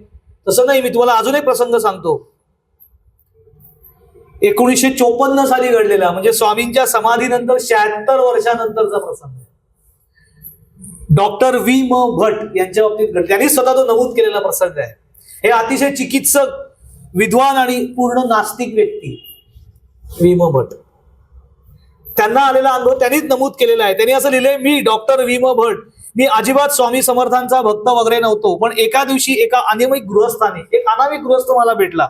तसं नाही. मी तुम्हाला अजून एक प्रसंग सांगतो. 1954 साली घडलेला, म्हणजे स्वामींच्या समाधीनंतर 76 वर्षानंतरचा प्रसंग. डॉक्टर व्ही म भट यांच्या बाबतीत घडले. त्यांनी स्वतः तो नमूद केलेला प्रसंग आहे. हे अतिशय चिकित्सक, विद्वान आणि पूर्ण नास्तिक व्यक्ती व्ही म भट, त्यांना आलेला अनुभव त्यांनीच नमूद केलेला आहे. त्यांनी असं लिहिलंय, मी डॉक्टर व्ही म भट, मी अजिबात स्वामी समर्थांचा भक्त वगैरे नव्हतो, पण एका दिवशी एका अनामिक गृहस्थाने, एक अनामिक गृहस्थ मला भेटला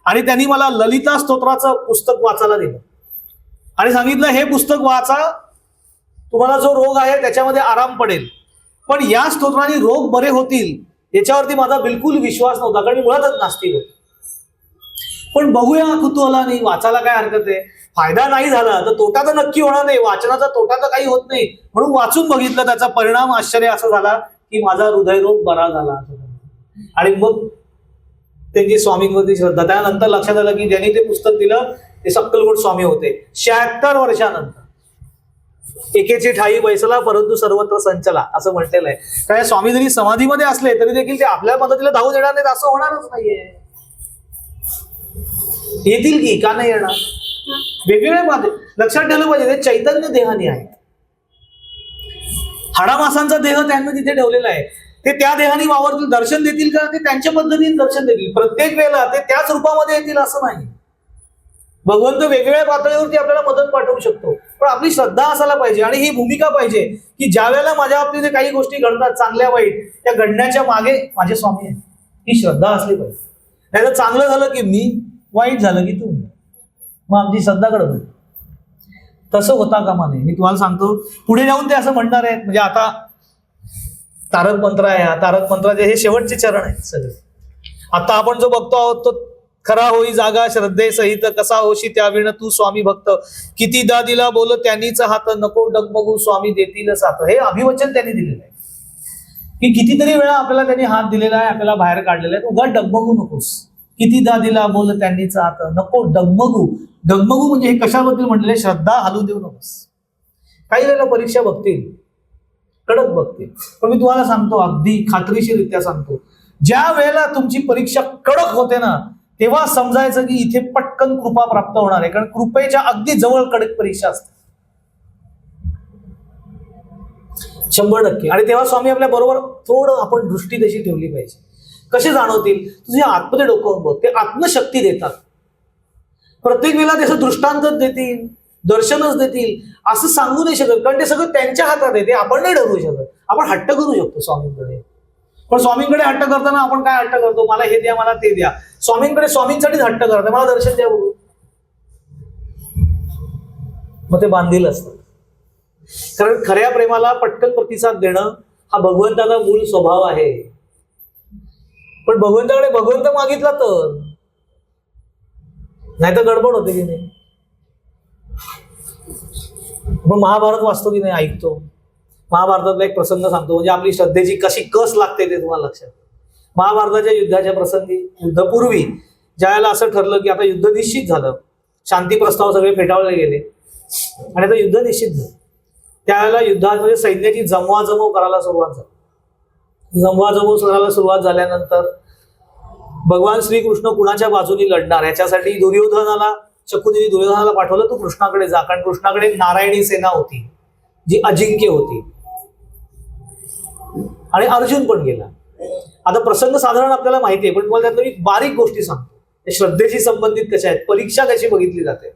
आणि त्यांनी मला ललिता स्तोत्राचं पुस्तक वाचायला दिलं आणि सांगितलं, हे पुस्तक वाचा, तुम्हाला जो रोग आहे त्याच्यामध्ये आराम पडेल, पण या स्तोत्राने रोग बरे होतील याच्यावरती माझा बिलकुल विश्वास नव्हता, कारण मी मुळातच नास्तिक होतो. पण बघूया कुतूहलाने, वाचायला काय हरकत आहे, फायदा नाही झाला तर तोटा तर नक्की होणार नाही, वाचनाचा तोटा तर काही होत नाही, म्हणून वाचून बघितलं. त्याचा परिणाम आश्चर्य असा झाला की माझा हृदयरोग बरा झाला. आणि मग त्यांची स्वामींवरती श्रद्धा. त्यानंतर लक्षात आलं की ज्यांनी ते पुस्तक दिलं ते सक्कलकोट स्वामी होते. 76 वर्षानंतर. एकेची ठाई बैसला परंतु सर्वत्र संचला असं म्हटलेलं आहे. काय स्वामी जरी समाधीमध्ये असले तरी देखील ते आपल्या मदतीला धावून येणार नाहीत असं होणारच नाहीये. येतील की का नाही येणार. वेगवेगळे बाधे लक्षात ठेवलं पाहिजे. ते चैतन्य देहानी आहेत. हाडामासांचा देह त्यांनी तिथे ठेवलेला आहे. ते त्या देहानी वावरतील, दर्शन देतील का ते त्यांच्या पद्धतीने दर्शन देतील. प्रत्येक वेळेला ते त्याच रूपामध्ये येतील असं नाही. भगवंत वेगवेगळ्या पातळीवरती आपल्याला मदत पाठवू शकतो, पण आपली श्रद्धा असायला पाहिजे आणि ही भूमिका पाहिजे की ज्या वेळेला माझ्या बाबतीत काही गोष्टी घडतात चांगल्या वाईट, त्या घडण्याच्या मागे माझे स्वामी आहेत, ही श्रद्धा असली पाहिजे. नाही तर चांगलं झालं की मी, वाईट झालं की तू, मग आमची श्रद्धा घडवली. तसं होता कामा नये. मी तुम्हाला सांगतो पुढे जाऊन ते असं म्हणणार आहेत. म्हणजे आता तारक मंत्र आहे, तारक मंत्राचे हे शेवटचे चरण आहेत सगळे. आता आपण जो बघतो आहोत तो खरा होई जागा श्रद्धे सहित, कसा होशी त्या विण तू स्वामी भक्त, कितीदा दिला बोल त्यांनीच हात, नको डगमगू स्वामी देतील साथ. हे अभिवचन त्यांनी दिलेलं आहे की कितीतरी वेळा आपल्याला त्यांनी हात दिलेला आहे, आपल्याला बाहेर काढलेला आहे. उगा डगमगू नकोस. कितीदा दिला बोल त्यांनीच हात, नको डगमगू. डगमगू म्हणजे हे कशाबद्दल म्हटलेले, श्रद्धा हलू देऊ नकोस. काही वेळेला परीक्षा बघतील, कडक बघतील, पण मी तुम्हाला सांगतो, अगदी खात्रीशीररित्या सांगतो, ज्या वेळेला तुमची परीक्षा कडक होते ना, तेव्हा समजायचं की इथे पटकन कृपा प्राप्त होणार आहे. कारण कृपेच्या अगदी जवळ कडक परीक्षा असते 100%. आणि तेव्हा स्वामी आपल्या बरोबर थोडं आपण दृष्टी तशी ठेवली पाहिजे. कसे जाणवतील, तुझे आतमध्ये डोकं बघ, ते आत्मशक्ती देतात. प्रत्येक वेळेला त्याचं दृष्टांतच देतील, दर्शनच देतील असं सांगू नाही शकत, कारण ते सगळं त्यांच्या हातात आहे. ते आपण नाही ठरवू शकत. आपण हट्ट करू शकतो स्वामींकडे, पण स्वामींकडे हट्ट करताना आपण काय हट्ट करतो, मला हे द्या, मला ते द्या. स्वामींकडे स्वामींसाठीच हट्ट करतो, मला दर्शन द्या बघू. मग ते बांधील असतं. कारण खऱ्या प्रेमाला पटकन प्रतिसाद देणं हा भगवंताचा मूळ स्वभाव आहे. पण भगवंताकडे भगवंत मागितला तर, नाही तर गडबड होते की नाही. पण महाभारत वाचतो की नाही, ऐकतो. महाभारतातला एक प्रसंग सांगतो, म्हणजे आपली श्रद्धेची कशी कस लागते ते तुम्हाला लक्षात. महाभारताच्या युद्धाच्या प्रसंगी, युद्धपूर्वी ज्यावेळेला असं ठरलं की आता युद्ध निश्चित झालं, शांती प्रस्ताव सगळे फेटाळले गेले आणि आता युद्ध निश्चित झालं, त्यावेळेला युद्धामध्ये सैन्याची जमवाजमव करायला सुरुवात झाली. जमवाजमव करायला सुरुवात झाल्यानंतर भगवान श्रीकृष्ण कुणाच्या बाजूनी लढणार याच्यासाठी दुर्योधनाला, शकुनीने दुर्योधनाला पाठवलं, तू कृष्णाकडे जा, कारण कृष्णाकडे नारायणी सेना होती जी अजिंक्य होती. आणि अर्जुन पण गेला. आता प्रसंग साधारण आपल्याला माहिती आहे, पण तुम्हाला त्यातलं मी बारीक गोष्टी सांगतो, श्रद्धेशी संबंधित कशा आहेत, परीक्षा कशी बघितली जाते.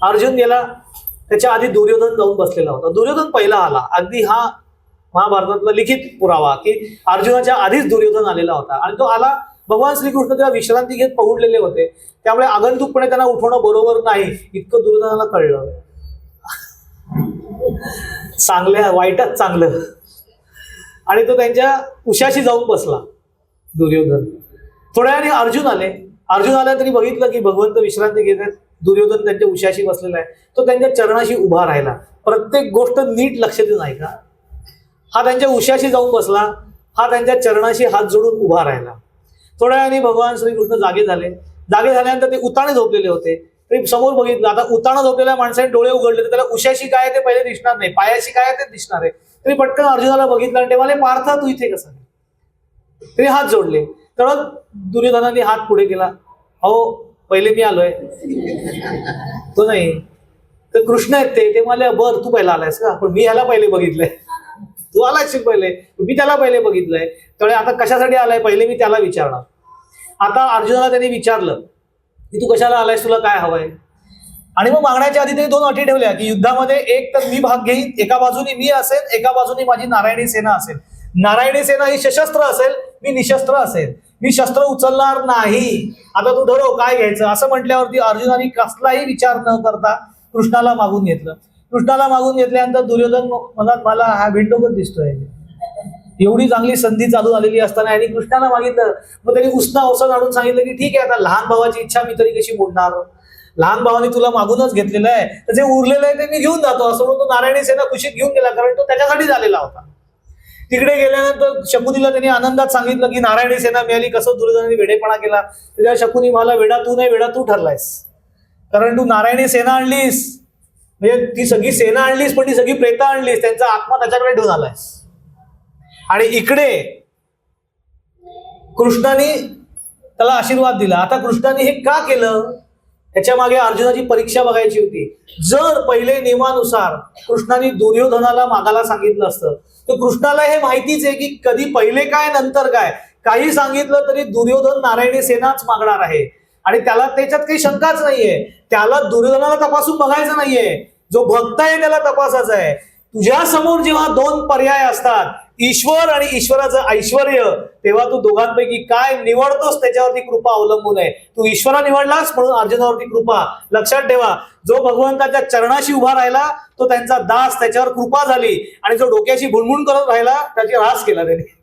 अर्जुन गेला, त्याच्या आधी दुर्योधन जाऊन बसलेला होता. दुर्योधन पहिला आला. अगदी हा महाभारतातला लिखित पुरावा की अर्जुनाच्या आधीच दुर्योधन आलेला होता आणि तो आला. भगवान श्रीकृष्ण तेव्हा विश्रांती घेत पहुडलेले होते, त्यामुळे आगंतुकपणे त्यांना उठवणं बरोबर नाही इतकं दुर्योधनाला कळलं. चांगल्या वाईटात चांगलं. आणि तो त्यांच्या उशाशी जाऊन बसला दुर्योधन. थोड्या वेळाने अर्जुन आले. अर्जुन आल्या तरी बघितलं की भगवंत विश्रांती घेत आहेत, दुर्योधन त्यांच्या उशाशी बसलेला आहे. तो त्यांच्या चरणाशी उभा राहिला. प्रत्येक गोष्ट नीट लक्ष देऊन ऐका. हा त्यांच्या उशाशी जाऊन बसला, हा त्यांच्या चरणाशी हात जोडून उभा राहिला. थोड्या वेळाने भगवान श्रीकृष्ण जागे झाले. जागे झाल्यानंतर ते उताणे झोपलेले होते. तरी समोर बघितलं. आता उताना झोपलेल्या माणसाने डोळे उघडले तर त्याला उशाशी काय आहे ते पहिले दिसणार नाही, पायाशी काय आहे ते दिसणार आहे. तरी पटकन अर्जुनाला बघितलं आणि तेव्हा पार्थ तू इथे कसा, तरी हात जोडले. तर दुर्योधनाने हात पुढे केला, अहो पहिले मी आलोय. तो नाही, तर कृष्ण आहेत ते मला बर तू पहिला आलायस का, पण मी ह्याला पहिले बघितलंय, तू आलायस पहिले, मी त्याला पहिले बघितलंय, त्यामुळे आता कशासाठी आलाय पहिले मी त्याला विचारणार. आता अर्जुनाला त्यांनी विचारलं की तू कशाला आलायस, तुला काय हवंय. आणि मग मागण्याच्या आधी त्यांनी 2 अटी ठेवल्या की युद्धामध्ये एक तर मी भाग घेईन, एका बाजूनी मी असेल, एका बाजूनी माझी नारायणी सेना असेल. नारायणी सेना ही सशस्त्र असेल, मी निशस्त्र असेल, मी शस्त्र उचलणार नाही. आता तू ठरव काय घ्यायचं. असं म्हटल्यावरती अर्जुनाने कसलाही विचार न करता कृष्णाला मागून घेतलं. कृष्णाला मागून घेतल्यानंतर दुर्योधन मनात मला हा भिंडोकच दिसतोय, एवढी चांगली संधी चालू झालेली असताना आणि कृष्णाला मागितलं. मग त्यांनी उसना औषध आणून सांगितलं की ठीक आहे, आता लहान भावाची इच्छा मी तरी कशी मोडणार, लहान भावाने तुला मागूनच घेतलेलं आहे, तर जे उरलेलं आहे ते मी घेऊन जातो. असं म्हणून तो नारायणी सेना खुशीत घेऊन गेला, कारण तो त्याच्यासाठी झालेला होता. तिकडे गेल्यानंतर शकुनीला त्यांनी आनंदात सांगितलं की नारायणी सेना मिळाली. कसं दुर्योधनाने वेडेपणा केला. त्याच्या शकुनी मला वेडा तू नाही, वेडा तू ठरलायस, कारण तू नारायणी सेना आणलीस, म्हणजे ती सगळी सेना आणलीस, पण ती सगळी प्रेतं आणलीस, त्यांचा आत्मा त्याच्याकडे ठेवून आलायस. आणि इकडे कृष्णाने त्याला आशीर्वाद दिला. आता कृष्णाने हे का केलं, त्याच्या मागे अर्जुनाची परीक्षा बघायची होती. जर पहिले नियमानुसार कृष्णाने दुर्योधनाला मागायला सांगितलं असतं तर कृष्णाला हे माहितीच आहे की कधी पहिले काय नंतर काय, काही सांगितलं तरी दुर्योधन नारायणी सेनाच मागणार आहे. आणि त्याला त्याच्यात काही शंकाच नाहीये. त्याला दुर्योधनाला तपासून बघायचं नाहीये, जो भक्त आहे त्याला तपासायचं आहे. तुझ्या समोर जेव्हा 2 पर्याय असतात, ईश्वर आणि ईश्वराचं ऐश्वर, तेव्हा तू दोघांपैकी काय निवडतोस त्याच्यावरती कृपा अवलंबून आहे. तू ईश्वरा निवडलास म्हणून अर्जुनावरती कृपा. लक्षात ठेवा, जो भगवंताच्या चरणाशी उभा राहिला तो त्यांचा दास, त्याच्यावर कृपा झाली. आणि जो डोक्याशी भुणभुण करत राहिला त्याची ऱ्हास केला त्याने.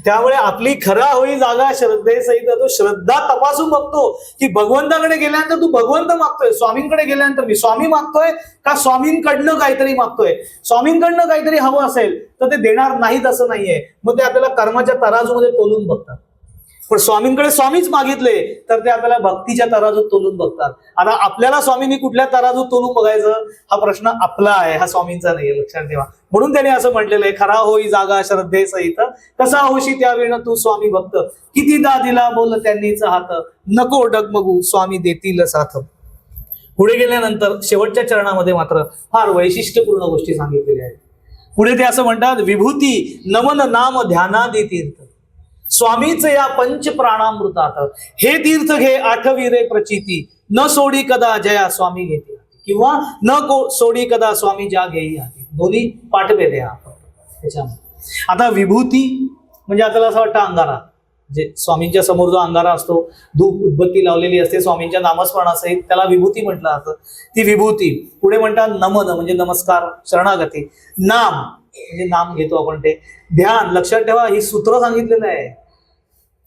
त्यामुळे आपली खरा होई जागा श्रद्धेसहित तो श्रद्धा तपासून बघतो की भगवंताकडे गेल्यानंतर तू भगवंत मागतोय, स्वामींकडे गेल्यानंतर मी स्वामी मागतोय का स्वामींकडनं काहीतरी मागतोय. स्वामींकडनं काहीतरी हवं असेल तर ते देणार नाहीत असं नाहीये. मग ते आपल्याला कर्माच्या तराजूमध्ये तोलून बघतात. पण स्वामींकडे स्वामीच मागितले तर ते आपल्याला भक्तीच्या तराजूत तोलून बघतात. आता आपल्याला स्वामींनी कुठल्या तराजूत तोलून बघायचं हा प्रश्न आपला आहे, हा स्वामींचा नाहीये, लक्षात ठेवा. म्हणून त्याने असं म्हटलेलं आहे, खरा होई जागा श्रद्धेसहित, कसा होशी त्यावेळेनं तू स्वामी भक्त, कितीदा दिला बोल त्यांनीच हात, नको डगमगू स्वामी देतील साथ. पुढे गेल्यानंतर शेवटच्या चरणामध्ये मात्र फार वैशिष्ट्यपूर्ण गोष्टी सांगितलेल्या आहेत. पुढे ते असं म्हणतात, विभूती नमन नाम ध्यानादी तीर्थ, स्वामीच या पंच प्राणामृतात, हे तीर्थ घे आठवीरे प्रचिती, न सोडी कदा जया स्वामी घेते, किंवा न सोडी कदा स्वामी ज्या घेई हाती. दोन्ही पाठभेद आहे त्याच्यामध्ये. आता विभूती म्हणजे आपल्याला असं वाटतं अंगारा, जे स्वामींच्या समोर जो अंगारा असतो, धूप उदबत्ती लावलेली असते स्वामींच्या नामस्मरणासहित, त्याला विभूती म्हटलं जातं. ती विभूती. पुढे म्हणतात नमन म्हणजे नमस्कार, शरणागती. नाम म्हणजे नाम घेतो आपण ते. ध्यान, लक्षात ठेवा ही सूत्र सांगितलेलं आहे.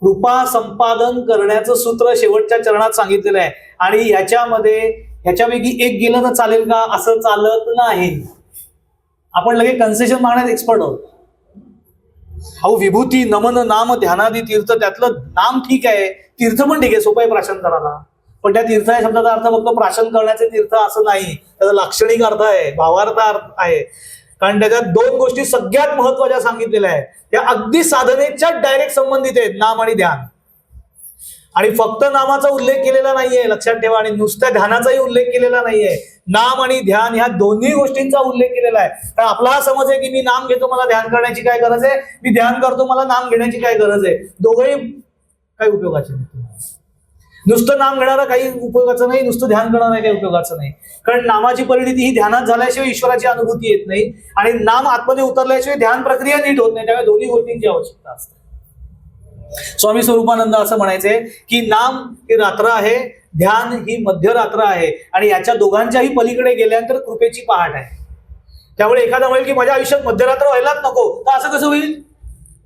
कृपा संपादन करण्याचं सूत्र शेवटच्या चरणात सांगितलेलं आहे. आणि ह्याच्यापैकी एक गेलं तर चालेल का, असं चालत नाही. आपण लगेच कन्सेशन मागण्यात एक्सपर्ट आहोत. अहो विभूती नमन नाम ध्यानादी तीर्थ, त्यातलं नाम ठीक आहे, तीर्थ पण ठीक आहे, सोपं आहे प्राशन करायला. पण त्या तीर्थ या शब्दाचा अर्थ फक्त प्राशन करण्याचे तीर्थ असं नाही, त्याचा लाक्षणिक अर्थ आहे, भावार्थ अर्थ आहे. कारण त्याच्यात 2 गोष्टी सगळ्यात महत्वाच्या सांगितलेल्या आहेत, त्या अगदी साधनेच्या डायरेक्ट संबंधित आहेत, नाम आणि ध्यान. आणि फक्त नामाचा उल्लेख केलेला नाहीये, लक्षात ठेवा. आणि नुसत्या ध्यानाचाही उल्लेख केलेला नाहीये. नाम आणि ध्यान ह्या दोन्ही गोष्टींचा उल्लेख केलेला आहे. कारण आपला हा समज आहे की मी नाम घेतो मला ध्यान करण्याची काय गरज आहे, मी ध्यान करतो मला नाम घेण्याची काय गरज आहे. दोघंही काही उपयोगाचे नाही. नुसतं नाम घेणारं काही उपयोगाचं नाही, नुसतं ध्यान करणारं काही उपयोगाचं नाही. कारण नामाची परिणिती ही ध्यानात झाल्याशिवाय ईश्वराची अनुभूती येत नाही, आणि नाम आतमध्ये उतरल्याशिवाय ध्यान प्रक्रिया नीट होत नाही. त्यामुळे दोन्ही गोष्टींची आवश्यकता असते. स्वामी स्वरूपानंद असं म्हणायचंय की नाम ही रात्र आहे, ध्यान ही मध्यरात्र आहे, आणि याच्या दोघांच्याही पलीकडे गेल्यानंतर कृपेची पहाट आहे. त्यामुळे एखादा म्हणेल की माझ्या आयुष्यात मध्यरात्र व्हायलाच नको, तर असं कसं होईल.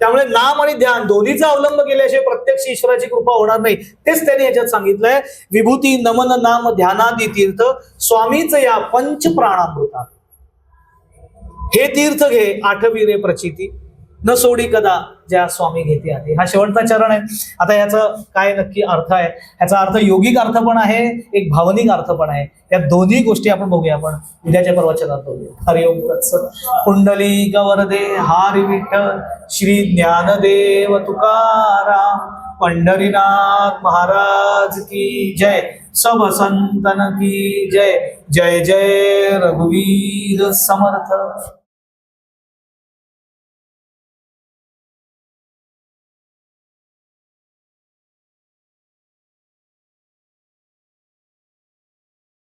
त्यामुळे नाम आणि ध्यान दोन्हीचा अवलंब केल्याशिवाय प्रत्यक्ष ईश्वराची कृपा होणार नाही. तेच त्यांनी याच्यात सांगितलंय, विभूती नमन नाम ध्यानादी तीर्थ, स्वामीच या पंच प्राणामृतात, हे तीर्थ घे आठवीरे प्रचिती. न सोडी कदा ज्या स्वामी घेते आते. हा शेवटचा चरण आहे. आता याचा काय नक्की अर्थ आहे? याचा अर्थ योगिक अर्थ पण आहे, एक भावनिक अर्थ पण आहे. या दोन्ही गोष्टी आपण बघूया, आपण उद्याच्या प्रवचनात बघूया. हरिओम तत्सत. कुंडली गवरदे हरी विठ्ठल श्री ज्ञानदेव तुकाराम पंढरीनाथ महाराज की जय. सब संतन की जय. जय जय रघुवीर समर्थ.